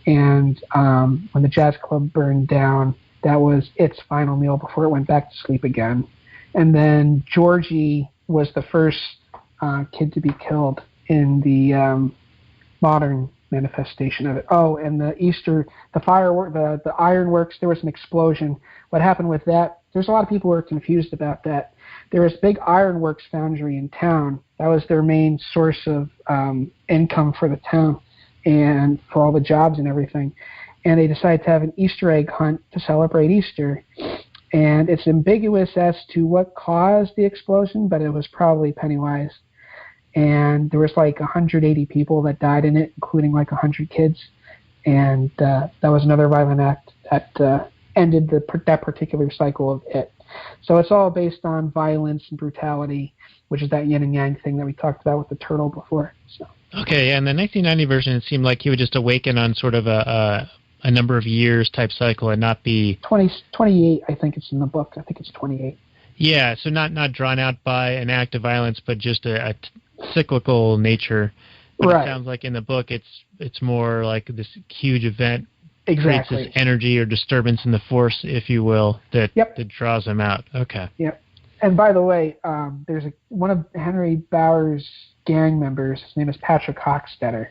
And when the jazz club burned down, that was its final meal before it went back to sleep again. And then Georgie was the first kid to be killed in the modern manifestation of it. Oh, and the firework, the ironworks, there was an explosion. What happened with that? There's a lot of people who are confused about that. There was a big ironworks foundry in town. That was their main source of income for the town and for all the jobs and everything. And they decided to have an Easter egg hunt to celebrate Easter. And it's ambiguous as to what caused the explosion, but it was probably Pennywise. And there was like 180 people that died in it, including like 100 kids. And that was another violent act that ended that particular cycle of it. So it's all based on violence and brutality, which is that yin and yang thing that we talked about with the turtle before. So. Okay, and the 1990 version, it seemed like he would just awaken on sort of a number of years type cycle and not be... 28, I think it's in the book. I think it's 28. Yeah, so not drawn out by an act of violence, but just a cyclical nature. But right. It sounds like in the book it's more like this huge event exactly. creates this energy or disturbance in the force, if you will, that draws him out. Okay. Yep. And by the way, there's one of Henry Bauer's gang members. His name is Patrick Hochstetter.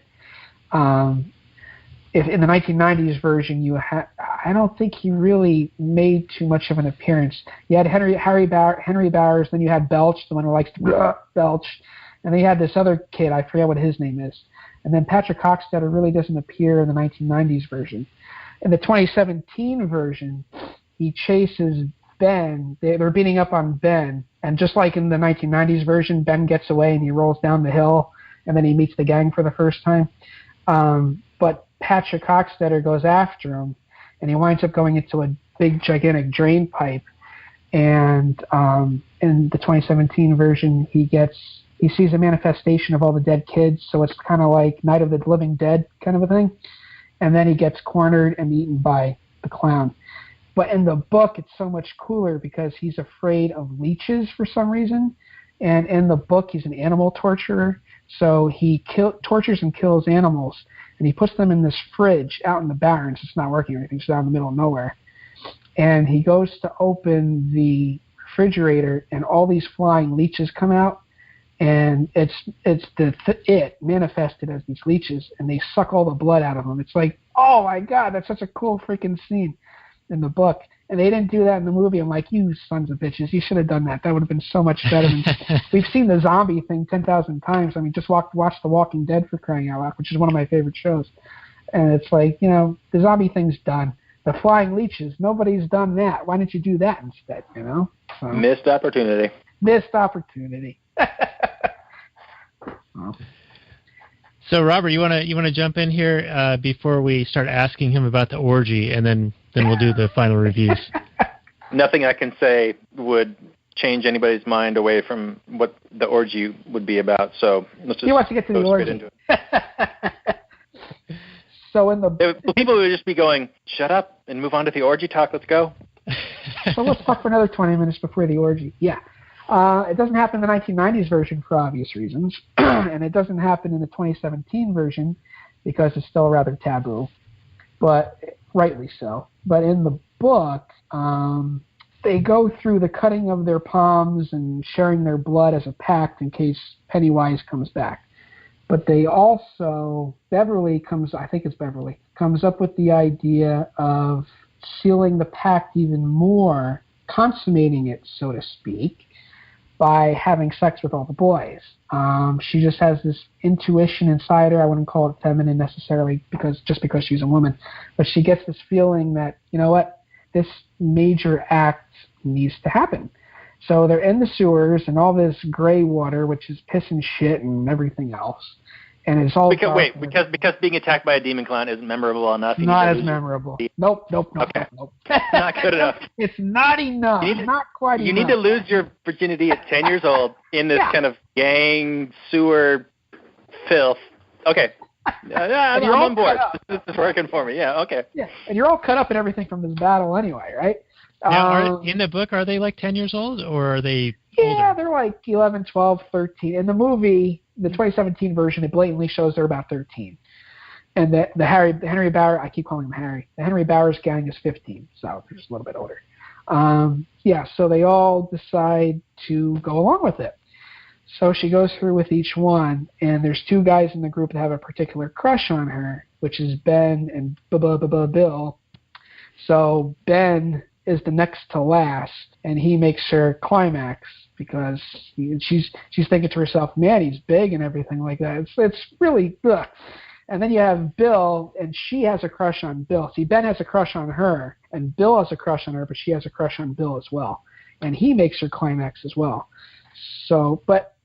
If in the 1990s version, I don't think he really made too much of an appearance. You had Henry Bowers, then you had Belch, the one who likes to belch, and then you had this other kid, I forget what his name is. And then Patrick Hochstetter really doesn't appear in the 1990s version. In the 2017 version, he chases Ben. They're beating up on Ben, and just like in the 1990s version, Ben gets away and he rolls down the hill, and then he meets the gang for the first time. But Patrick Hochstetter goes after him, and he winds up going into a big, gigantic drain pipe. And in the 2017 version, he sees a manifestation of all the dead kids, so it's kind of like Night of the Living Dead kind of a thing. And then he gets cornered and eaten by the clown. But in the book, it's so much cooler because he's afraid of leeches for some reason. And in the book, he's an animal torturer. So he tortures and kills animals, and he puts them in this fridge out in the barrens. It's not working or anything. It's out in the middle of nowhere. And he goes to open the refrigerator, and all these flying leeches come out, and it's it manifested as these leeches, and they suck all the blood out of them. It's like, oh my God, that's such a cool freaking scene in the book. And they didn't do that in the movie. I'm like, you sons of bitches, you should have done that. That would have been so much better. We've seen the zombie thing 10,000 times. I mean, just watch The Walking Dead, for crying out loud, which is one of my favorite shows. And it's like, the zombie thing's done. The flying leeches, nobody's done that. Why didn't you do that instead, So, Missed opportunity. Missed opportunity. So, Robert, you want to jump in here before we start asking him about the orgy, and then we'll do the final reviews. Nothing I can say would change anybody's mind away from what the orgy would be about. So let's just he wants to get to the orgy. Into it. So in the people would just be going, "Shut up and move on to the orgy talk. Let's go." So let's talk for another 20 minutes before the orgy. Yeah. It doesn't happen in the 1990s version for obvious reasons, and it doesn't happen in the 2017 version because it's still rather taboo, but rightly so. But in the book, they go through the cutting of their palms and sharing their blood as a pact in case Pennywise comes back. But they also, comes up with the idea of sealing the pact even more, consummating it, so to speak, by having sex with all the boys. She just has this intuition inside her. I wouldn't call it feminine necessarily because she's a woman, but she gets this feeling that, you know what, this major act needs to happen. So they're in the sewers and all this gray water, which is piss and shit and everything else. And it's all because being attacked by a demon clown isn't memorable enough. Not as memorable. Nope. Okay. Nope. Not good enough. It's not enough. Not quite enough. You need to lose your virginity at 10 years old in this kind of gang sewer filth. Okay. I'm on board. This is working for me. Yeah. Okay. Yeah, and you're all cut up and everything from this battle anyway, right? Now, in the book, are they like 10 years old, or are they older? Yeah, they're like 11, 12, 13. In the movie, the 2017 version, it blatantly shows they're about 13. And the Henry Bauer, I keep calling him Harry, the Henry Bauer's gang is 15, so they're just a little bit older. So they all decide to go along with it. So she goes through with each one, and there's two guys in the group that have a particular crush on her, which is Ben and Bill. So Ben is the next to last, and he makes her climax because she's thinking to herself, man, he's big and everything like that. It's really ugh. And then you have Bill, and she has a crush on Bill. See, Ben has a crush on her, and Bill has a crush on her, but she has a crush on Bill as well, and he makes her climax as well. So, but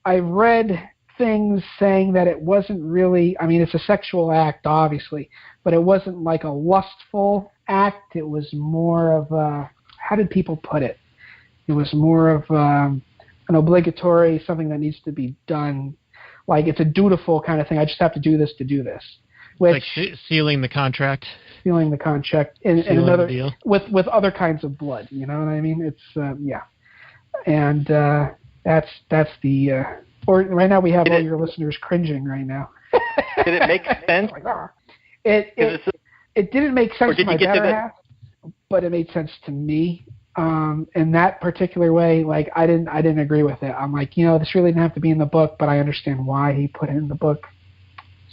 I read things saying that it wasn't really, I mean, it's a sexual act, obviously, but it wasn't like a lustful act. It was more of a, how did people put it? It was more of an obligatory, something that needs to be done. Like it's a dutiful kind of thing. I just have to do this to do this. Which, like sealing the contract. Sealing the contract in another deal. With other kinds of blood. You know what I mean? It's yeah. And that's the. Or right now we have all your listeners cringing right now. Did it make sense? It didn't make sense to my better half, but it made sense to me. In that particular way, like I didn't agree with it. I'm like, this really didn't have to be in the book, but I understand why he put it in the book.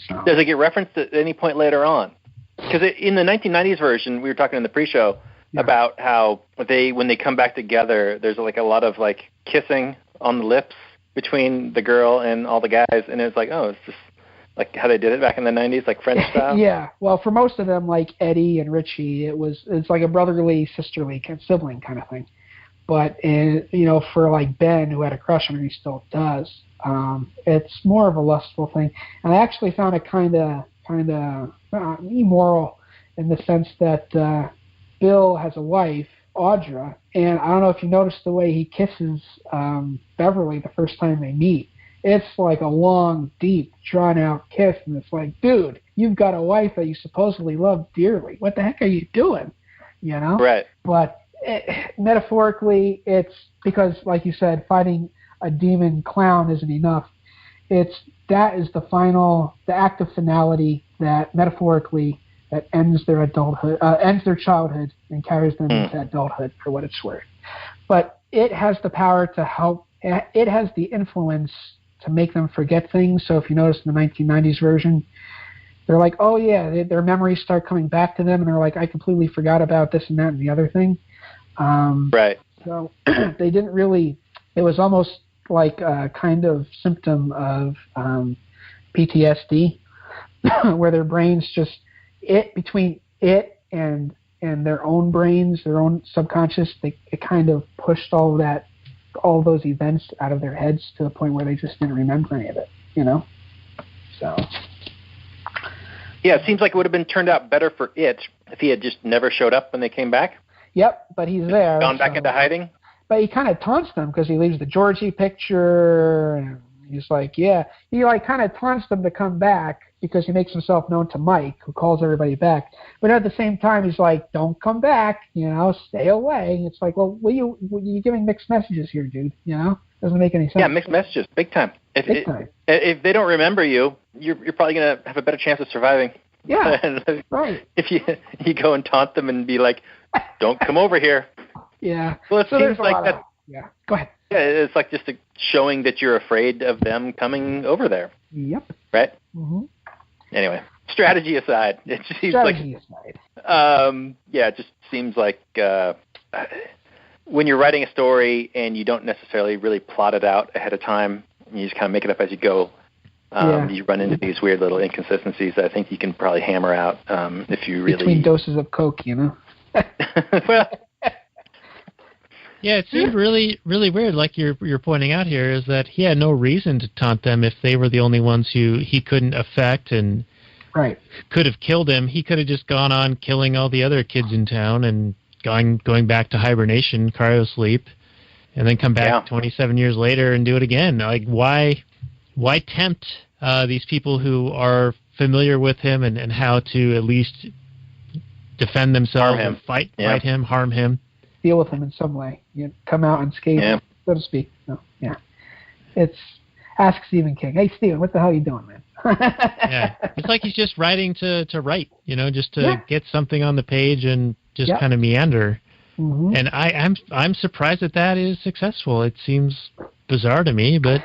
So. Does it get referenced at any point later on? Because in the 1990s version, we were talking in the pre-show about how when they come back together, there's like a lot of like kissing on the lips between the girl and all the guys, and it's like, oh, it's just like how they did it back in the 90s, like French style. Yeah, well, for most of them, like Eddie and Richie, it's like a brotherly, sisterly, sibling kind of thing. But for like Ben, who had a crush on her, he still does. It's more of a lustful thing, and I actually found it kind of immoral in the sense that Bill has a wife, Audra, and I don't know if you noticed the way he kisses Beverly the first time they meet. It's like a long, deep, drawn-out kiss, and it's like, dude, you've got a wife that you supposedly love dearly. What the heck are you doing? Right. But metaphorically, it's because, like you said, fighting a demon clown isn't enough. That is the act of finality that metaphorically that ends their adulthood, ends their childhood, and carries them into adulthood for what it's worth. But it has the power to help. It has the influence to make them forget things. So if you notice in the 1990s version, they're like, oh yeah, their memories start coming back to them, and they're like, I completely forgot about this and that and the other thing. Right. So they didn't really. It was almost like a kind of symptom of PTSD, where their brains just between it and their own brains, their own subconscious, it kind of pushed all those events out of their heads to the point where they just didn't remember any of it, So. Yeah, it seems like it would have been turned out better for it if he had just never showed up when they came back. Yep, but he's there. Gone back into hiding. But he kind of taunts them because he leaves the Georgie picture, and he's like, yeah. He kind of taunts them to come back because he makes himself known to Mike, who calls everybody back. But at the same time, he's like, don't come back, stay away. It's like, well, you're giving mixed messages here, dude, Doesn't make any sense. Yeah, mixed messages, big time. If they don't remember you, you're probably going to have a better chance of surviving. Yeah, right. If you go and taunt them and be like, don't come over here. Yeah. Well, it seems like that. Yeah. Go ahead. Yeah, it's like just showing that you're afraid of them coming over there. Yep. Right? Mm-hmm. Anyway, strategy aside, it just seems it just seems like when you're writing a story and you don't necessarily really plot it out ahead of time, and you just kind of make it up as you go, you run into these weird little inconsistencies that I think you can probably hammer out if you really... Between doses of Coke, Well... Yeah, it seemed really, really weird, like you're pointing out here, is that he had no reason to taunt them if they were the only ones who he couldn't affect and could have killed him. He could have just gone on killing all the other kids in town and going back to hibernation, cryosleep, and then come back 27 years later and do it again. Like, why tempt these people who are familiar with him and how to at least defend themselves and fight him, harm him? Deal with him in some way. Come out unscathed, so to speak. No, it's ask Stephen King. Hey, Stephen, what the hell are you doing, man? Yeah, it's like he's just writing to write, just to get something on the page and just kind of meander. Mm-hmm. And I'm surprised that is successful. It seems bizarre to me, but.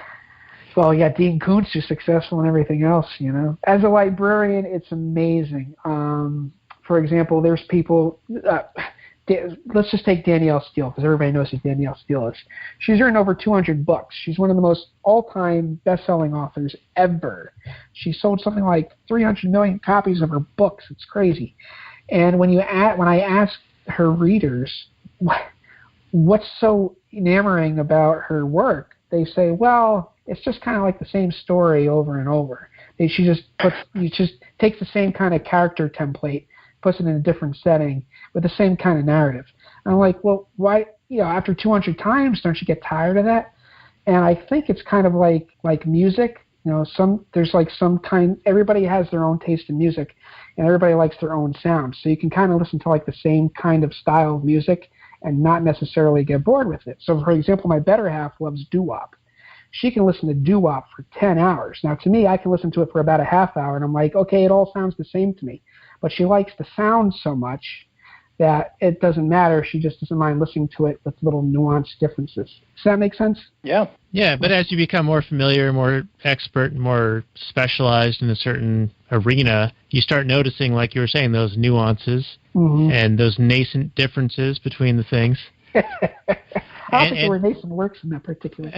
Well, yeah, Dean Koontz is successful in everything else. As a librarian, it's amazing. For example, there's people. Let's just take Danielle Steele, because everybody knows who Danielle Steele is. She's written over 200 books. She's one of the most all-time best-selling authors ever. She sold something like 300 million copies of her books. It's crazy. And when I ask her readers what's so enamoring about her work, they say, well, it's just kind of like the same story over and over. She just takes the same kind of character template, puts it in a different setting with the same kind of narrative. And I'm like, well, why? After 200 times, don't you get tired of that? And I think it's kind of like music. There's like some kind. Everybody has their own taste in music, and everybody likes their own sound. So you can kind of listen to like the same kind of style of music and not necessarily get bored with it. So, for example, my better half loves doo-wop. She can listen to doo-wop for 10 hours. Now, to me, I can listen to it for about a half hour, and I'm like, okay, it all sounds the same to me. But she likes the sound so much that it doesn't matter. She just doesn't mind listening to it with little nuanced differences. Does that make sense? Yeah. Yeah, but as you become more familiar, more expert, more specialized in a certain arena, you start noticing, like you were saying, those nuances and those nascent differences between the things. I don't think the word nascent works in that particular.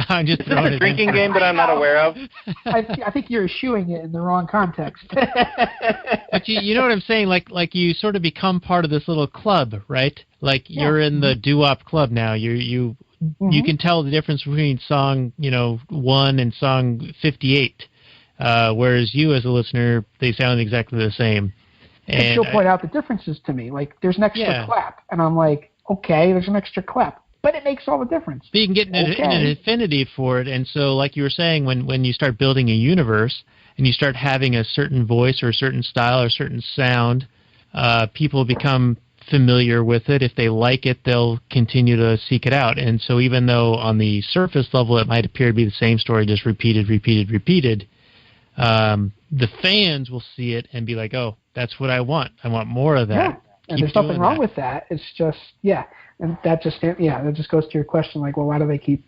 I'm just throwing it. A drinking game that I'm not aware of. I think you're eschewing it in the wrong context. But you know what I'm saying? Like you sort of become part of this little club, right? Like you're in the doo-wop club now. You can tell the difference between song 1 and song 58, whereas you as a listener, they sound exactly the same. And she'll point out the differences to me. Like there's an extra clap, and I'm like, okay, there's an extra clap. But it makes all the difference. But you can get an affinity for it. And so, like you were saying, when you start building a universe and you start having a certain voice or a certain style or a certain sound, people become familiar with it. If they like it, they'll continue to seek it out. And so even though on the surface level it might appear to be the same story, just repeated, the fans will see it and be like, oh, that's what I want. I want more of that. Yeah, and Keep there's nothing doing wrong that. with that. It's just, and that just goes to your question, like, well, why do they keep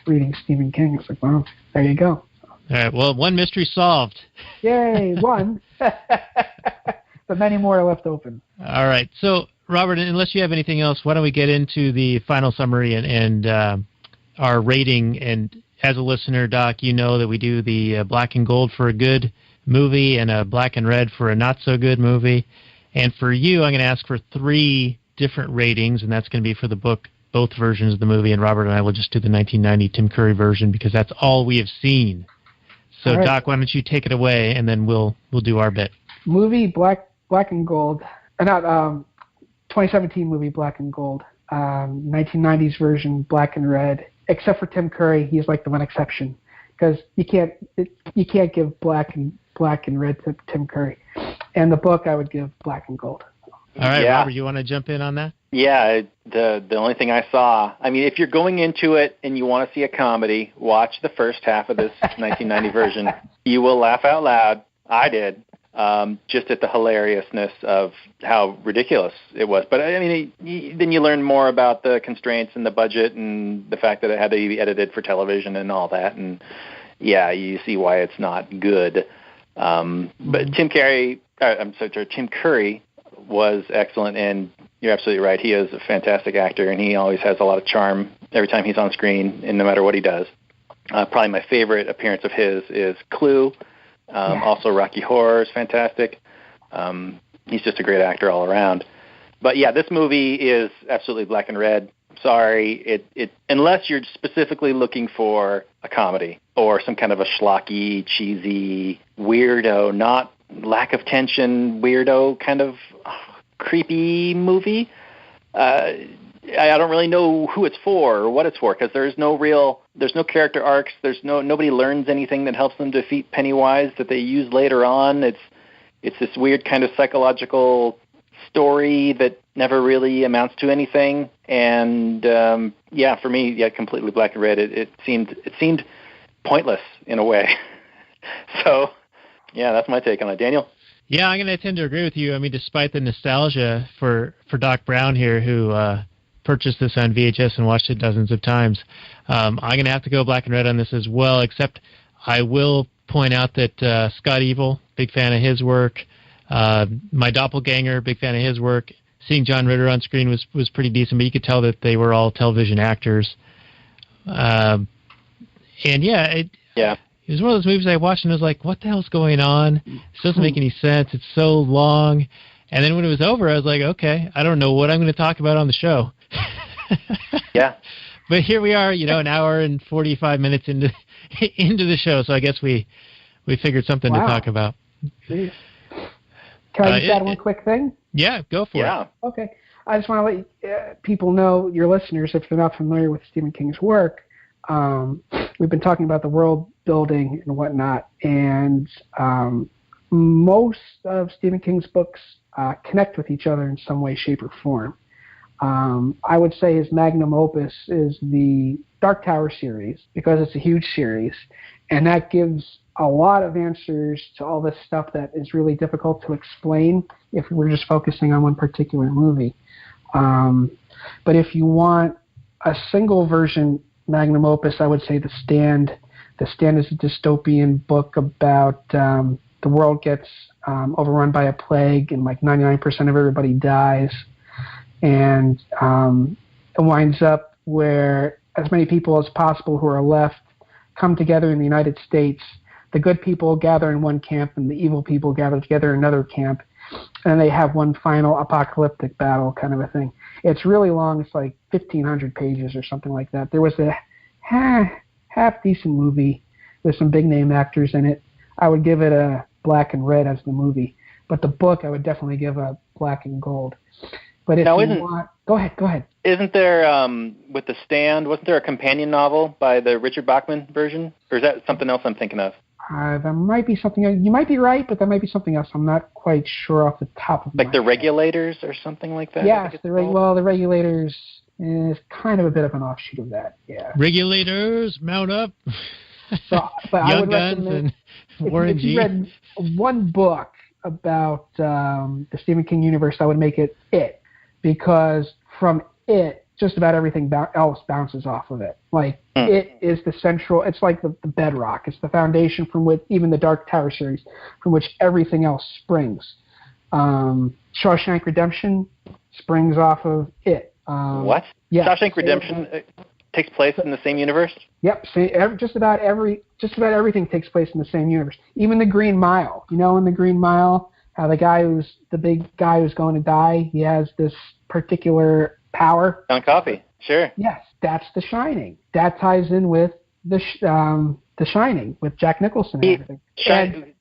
reading Stephen King? It's like, well, there you go. All right, well, one mystery solved. Yay, one. But many more are left open. All right. So, Robert, unless you have anything else, why don't we get into the final summary and our rating? And as a listener, Doc, you know that we do the black and gold for a good movie and a black and red for a not-so-good movie. And for you, I'm going to ask for 3 different ratings, and that's going to be for the book, both versions of the movie. And Robert and I will just do the 1990 Tim Curry version because that's all we have seen. So, right. Doc, why don't you take it away, and then we'll do our bit. Movie Black and Gold, 2017 movie Black and Gold, 1990s version Black and Red. Except for Tim Curry, he's like the one exception because you can't give black and red to Tim Curry. And the book I would give Black and Gold. All right, Yeah. Robert, you want to jump in on that? Yeah, the only thing I saw, I mean, if you're going into it and you want to see a comedy, watch the first half of this 1990 version. You will laugh out loud. I did. Just at the hilariousness of how ridiculous it was. But, I mean, then you learn more about the constraints and the budget and the fact that it had to be edited for television and all that. And, yeah, you see why it's not good. But Tim Curry was excellent, and you're absolutely right. He is a fantastic actor, and he always has a lot of charm every time he's on screen, and no matter what he does. Probably my favorite appearance of his is Clue. Also, Rocky Horror is fantastic. He's just a great actor all around. But, yeah, this movie is absolutely black and red. Sorry, unless you're specifically looking for a comedy or some kind of a schlocky, cheesy, weirdo, not lack of tension, weirdo kind of creepy movie. I don't really know who it's for or what it's for because there's no character arcs. Nobody learns anything that helps them defeat Pennywise that they use later on. It's this weird kind of psychological story that never really amounts to anything. And for me, completely black and red. It seemed pointless in a way. So, yeah, that's my take on it. Daniel? Yeah, I'm going to tend to agree with you. I mean, despite the nostalgia for Doc Brown here, who purchased this on VHS and watched it dozens of times, I'm going to have to go black and red on this as well, except I will point out that Scott Evil, big fan of his work. My doppelganger, big fan of his work. Seeing John Ritter on screen was pretty decent, but you could tell that they were all television actors. It was one of those movies I watched and I was like, what the hell's going on? This doesn't make any sense. It's so long. And then when it was over, I was like, okay, I don't know what I'm going to talk about on the show. Yeah. But here we are, an hour and 45 minutes into the show, so I guess we figured something to talk about. Jeez. Can I just add one quick thing? Yeah, go for it. Okay. I just want to let people know, your listeners, if they're not familiar with Stephen King's work, we've been talking about the world building and whatnot, and most of Stephen King's books connect with each other in some way, shape, or form. I would say his magnum opus is the Dark Tower series because it's a huge series, and that gives a lot of answers to all this stuff that is really difficult to explain if we're just focusing on one particular movie. But if you want a single version magnum opus, I would say The Stand. The Stand is a dystopian book about the world gets overrun by a plague and like 99% of everybody dies. And it winds up where as many people as possible who are left come together in the United States. The good people gather in one camp and the evil people gather together in another camp. And they have one final apocalyptic battle kind of a thing. It's really long. It's like 1,500 pages or something like that. There was a half-decent movie with some big-name actors in it. I would give it a black and red as the movie. But the book, I would definitely give a black and gold. But if go ahead. Isn't there, with The Stand, wasn't there a companion novel by the Richard Bachman version? Or is that something else I'm thinking of? There might be something. You might be right, but there might be something else. I'm not quite sure off the top of my Like the head. Regulators or something like that? Yes, the Regulators is kind of a bit of an offshoot of that. Yeah. Regulators, mount up. So, but I Young would Guns recommend and Warren if you G. read one book about the Stephen King universe, I would make it because from it, just about everything else bounces off of it. Like it is the central. It's like the bedrock. It's the foundation from which even the Dark Tower series, from which everything else springs. Shawshank Redemption springs off of it. What? Yeah. Shawshank Redemption takes place in the same universe? Yep. Just about everything takes place in the same universe. Even the Green Mile. You know, in the Green Mile, how the big guy who's going to die, he has this particular power. John Coffey. Sure. Yes, that's The Shining. That ties in with The Shining with Jack Nicholson and everything.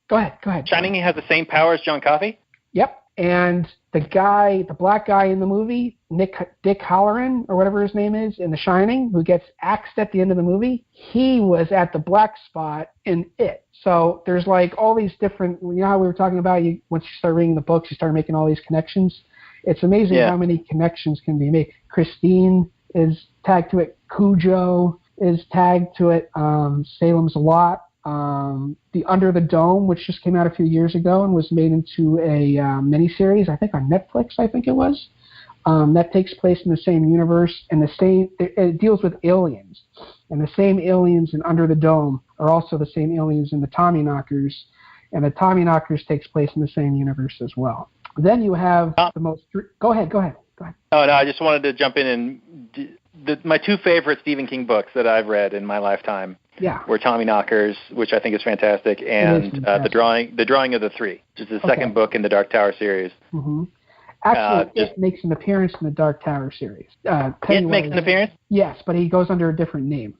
Go ahead. Shining has the same power as John Coffey? Yep. And the black guy in the movie, Dick Halloran, or whatever his name is, in The Shining, who gets axed at the end of the movie, he was at the black spot in it. So there's like all these different, you know how we were talking about, once you start reading the books, you start making all these connections. It's amazing how many connections can be made. Christine is tagged to it. Cujo is tagged to it. Salem's Lot. The Under the Dome, which just came out a few years ago and was made into a miniseries, I think on Netflix, I think it was. That takes place in the same universe, and it deals with aliens. And the same aliens in Under the Dome are also the same aliens in the Tommyknockers, and the Tommyknockers takes place in the same universe as well. Then you have the most... Go ahead. Oh, no, I just wanted to jump in and... my two favorite Stephen King books that I've read in my lifetime were Tommyknockers, which I think is fantastic, and the drawing of the Three, which is the second book in the Dark Tower series. Mm-hmm. Actually, it makes an appearance in the Dark Tower series. It makes an appearance? Yes, but he goes under a different name.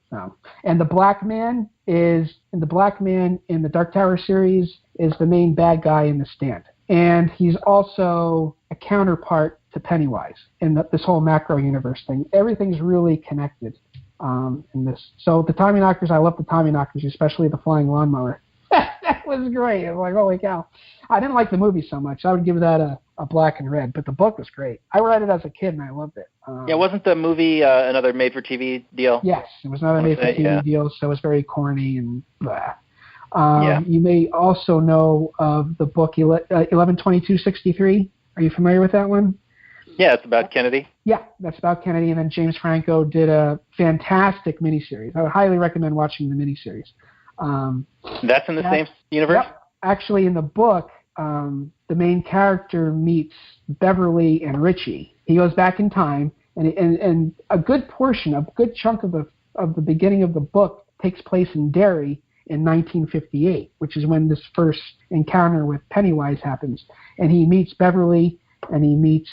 And the Black Man in the Dark Tower series is the main bad guy in The Stand. And he's also a counterpart to Pennywise in this whole macro universe thing. Everything's really connected in this. So the Tommyknockers, I love the Tommyknockers, especially the flying lawnmower. That was great. I was like, holy cow. I didn't like the movie so much. I would give that a black and red, but the book was great. I read it as a kid and I loved it. Wasn't the movie another made-for-TV deal? Yes, it was another made-for-TV deal, so it was very corny and blah. You may also know of the book 11/22/63. Are you familiar with that one? Yeah, it's about Kennedy. Yeah, that's about Kennedy, and then James Franco did a fantastic miniseries. I would highly recommend watching the miniseries. That's in the same universe? Yep. Actually, in the book, the main character meets Beverly and Richie. He goes back in time, and a good chunk of the beginning of the book takes place in Derry in 1958, which is when this first encounter with Pennywise happens. And he meets Beverly, and he meets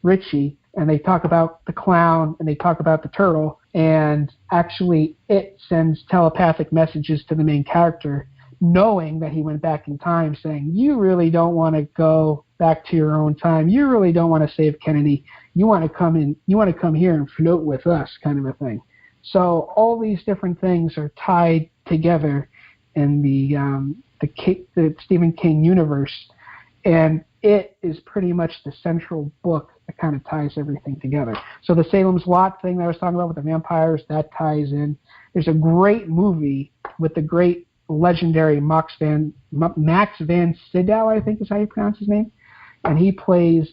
Richie, and they talk about the clown, and they talk about the turtle, and actually it sends telepathic messages to the main character, knowing that he went back in time, saying, you really don't want to go back to your own time. You really don't want to save Kennedy. You want to come here and float with us, kind of a thing. So all these different things are tied together in the Stephen King universe, and it is pretty much the central book that kind of ties everything together. So the Salem's Lot thing that I was talking about with the vampires, that ties in. There's a great movie with the great legendary Max van Sydow, I think is how you pronounce his name, and he pretty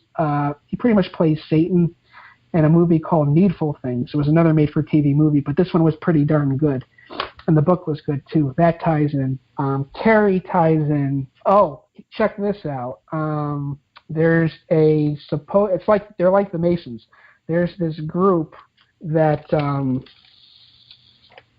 much plays Satan in a movie called Needful Things. It was another made-for-TV movie, but this one was pretty darn good. And the book was good, too. That ties in. Carrie ties in. Oh, check this out. There's it's like, they're like the Masons. There's this group that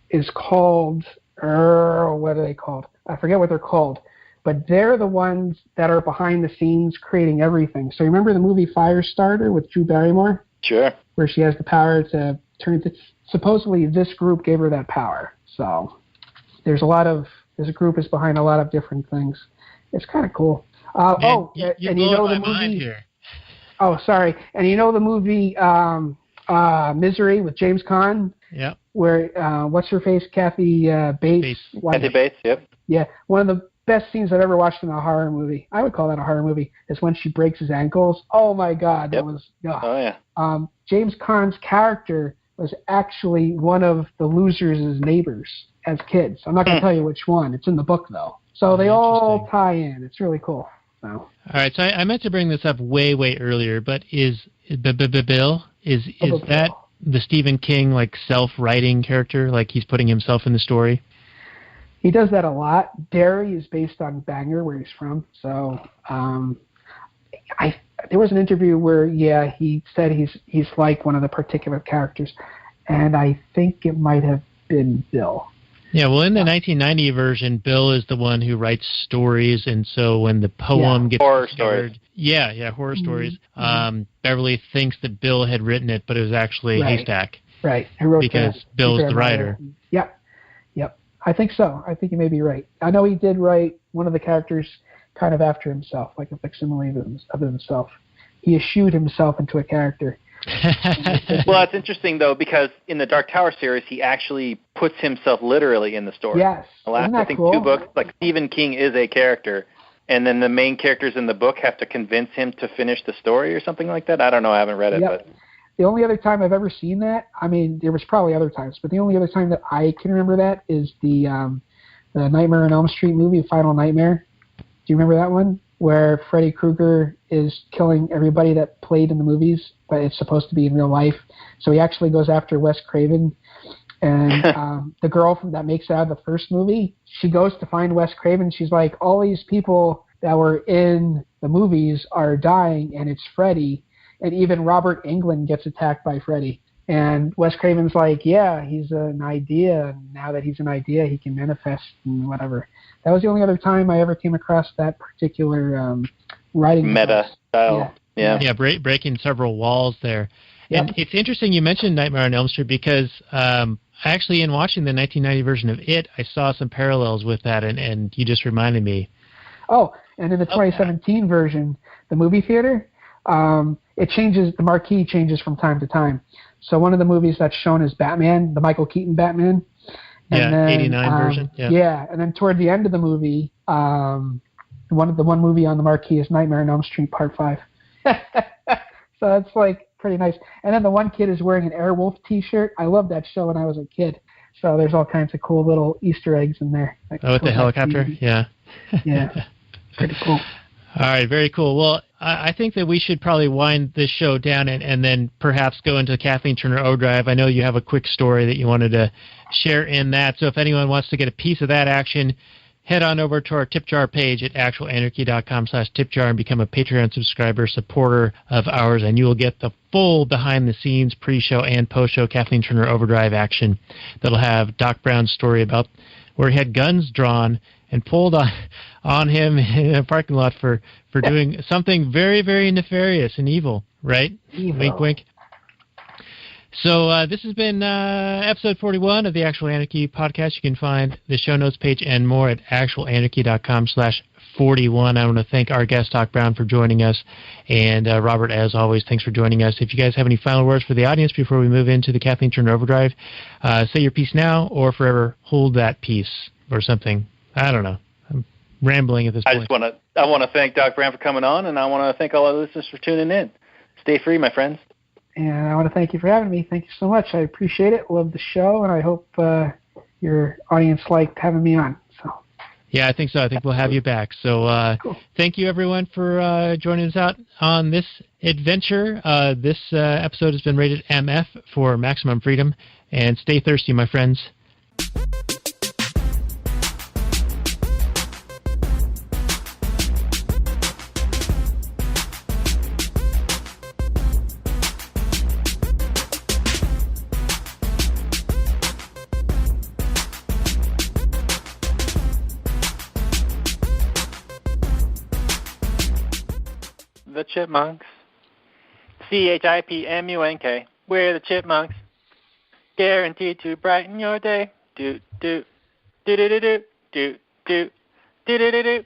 is called, what are they called? I forget what they're called. But they're the ones that are behind the scenes creating everything. So you remember the movie Firestarter with Drew Barrymore? Sure. Where she has the power to turn to... Supposedly this group gave her that power. So this group is behind a lot of different things. It's kind of cool. And you know the movie... Here. Oh, sorry. And you know the movie Misery with James Caan? Yeah. Where, what's her face? Kathy Bates. Kathy Bates, yep. Yeah, one of the best scenes I've ever watched in a horror movie, I would call that a horror movie, is when she breaks his ankles. Oh my God, that was. Ugh. Oh yeah. James Caan's character was actually one of the losers' neighbors as kids. I'm not going to tell you which one. It's in the book though. So they all tie in. It's really cool. So. All right, so I meant to bring this up way earlier, but is Bill that the Stephen King like self-writing character, like he's putting himself in the story? He does that a lot. Derry is based on Bangor, where he's from. So there was an interview where he said he's like one of the particular characters, and I think it might have been Bill. Yeah, well, in the 1990 version, Bill is the one who writes stories, and so when the poem gets horror discovered, stories. Horror stories. Beverly thinks that Bill had written it, but it was actually Haystack. Right, who wrote because Bill's the writer. Yep. I think so. I think you may be right. I know he did write one of the characters kind of after himself, like a facsimile of himself. He eschewed himself into a character. Well, it's interesting, though, because in the Dark Tower series, he actually puts himself literally in the story. Yes. The last, I think, 2 books, like Stephen King is a character, and then the main characters in the book have to convince him to finish the story or something like that. I don't know. I haven't read it. But the only other time I've ever seen that, I mean, there was probably other times, but the only other time that I can remember that is the Nightmare on Elm Street movie, Final Nightmare. Do you remember that one? Where Freddy Krueger is killing everybody that played in the movies, but it's supposed to be in real life. So he actually goes after Wes Craven. And the girl that makes it out of the first movie, she goes to find Wes Craven. She's like, all these people that were in the movies are dying, and it's Freddy. And even Robert Englund gets attacked by Freddy. And Wes Craven's like, yeah, he's an idea. And now that he's an idea, he can manifest and whatever. That was the only other time I ever came across that particular writing. Meta style. Yeah, breaking several walls there. Yep. And it's interesting you mentioned Nightmare on Elm Street because actually in watching the 1990 version of it, I saw some parallels with that, and you just reminded me. Oh, and in the 2017 version, the movie theater, it changes, the marquee changes from time to time. So one of the movies that's shown is Batman, the Michael Keaton Batman. And then, 89 version. Yeah, and then toward the end of the movie, the one movie on the marquee is Nightmare on Elm Street Part 5. So that's like pretty nice. And then the one kid is wearing an Airwolf T-shirt. I loved that show when I was a kid. So there's all kinds of cool little Easter eggs in there. Like, with the helicopter? Yeah. Yeah. Pretty cool. All right, very cool. Well, I think that we should probably wind this show down and then perhaps go into Kathleen Turner Overdrive. I know you have a quick story that you wanted to share in that. So if anyone wants to get a piece of that action, head on over to our tip jar page at actualanarchy.com/tipjar and become a Patreon subscriber, supporter of ours, and you will get the full behind-the-scenes pre-show and post-show Kathleen Turner Overdrive action that'll have Doc Brown's story about where he had guns drawn and pulled on him in a parking lot for doing something very, very nefarious and evil, right? Evil. Wink, wink. So this has been episode 41 of the Actual Anarchy podcast. You can find the show notes page and more at actualanarchy.com/41. I want to thank our guest, Doc Brown, for joining us. And Robert, as always, thanks for joining us. If you guys have any final words for the audience before we move into the Kathleen Turner Overdrive, say your piece now or forever hold that piece or something. I don't know. I'm rambling at this point. I want to thank Doc Brown for coming on, and I want to thank all our listeners for tuning in. Stay free, my friends. And I want to thank you for having me. Thank you so much. I appreciate it. Love the show, and I hope your audience liked having me on. So. Yeah, I think so. I think we'll have you back. So cool. Thank you, everyone, for joining us out on this adventure. This episode has been rated MF for maximum freedom. And stay thirsty, my friends. The Chipmunks. CHIPMUNK. We're the Chipmunks. Guaranteed to brighten your day. Do do do do do do do do do do do do.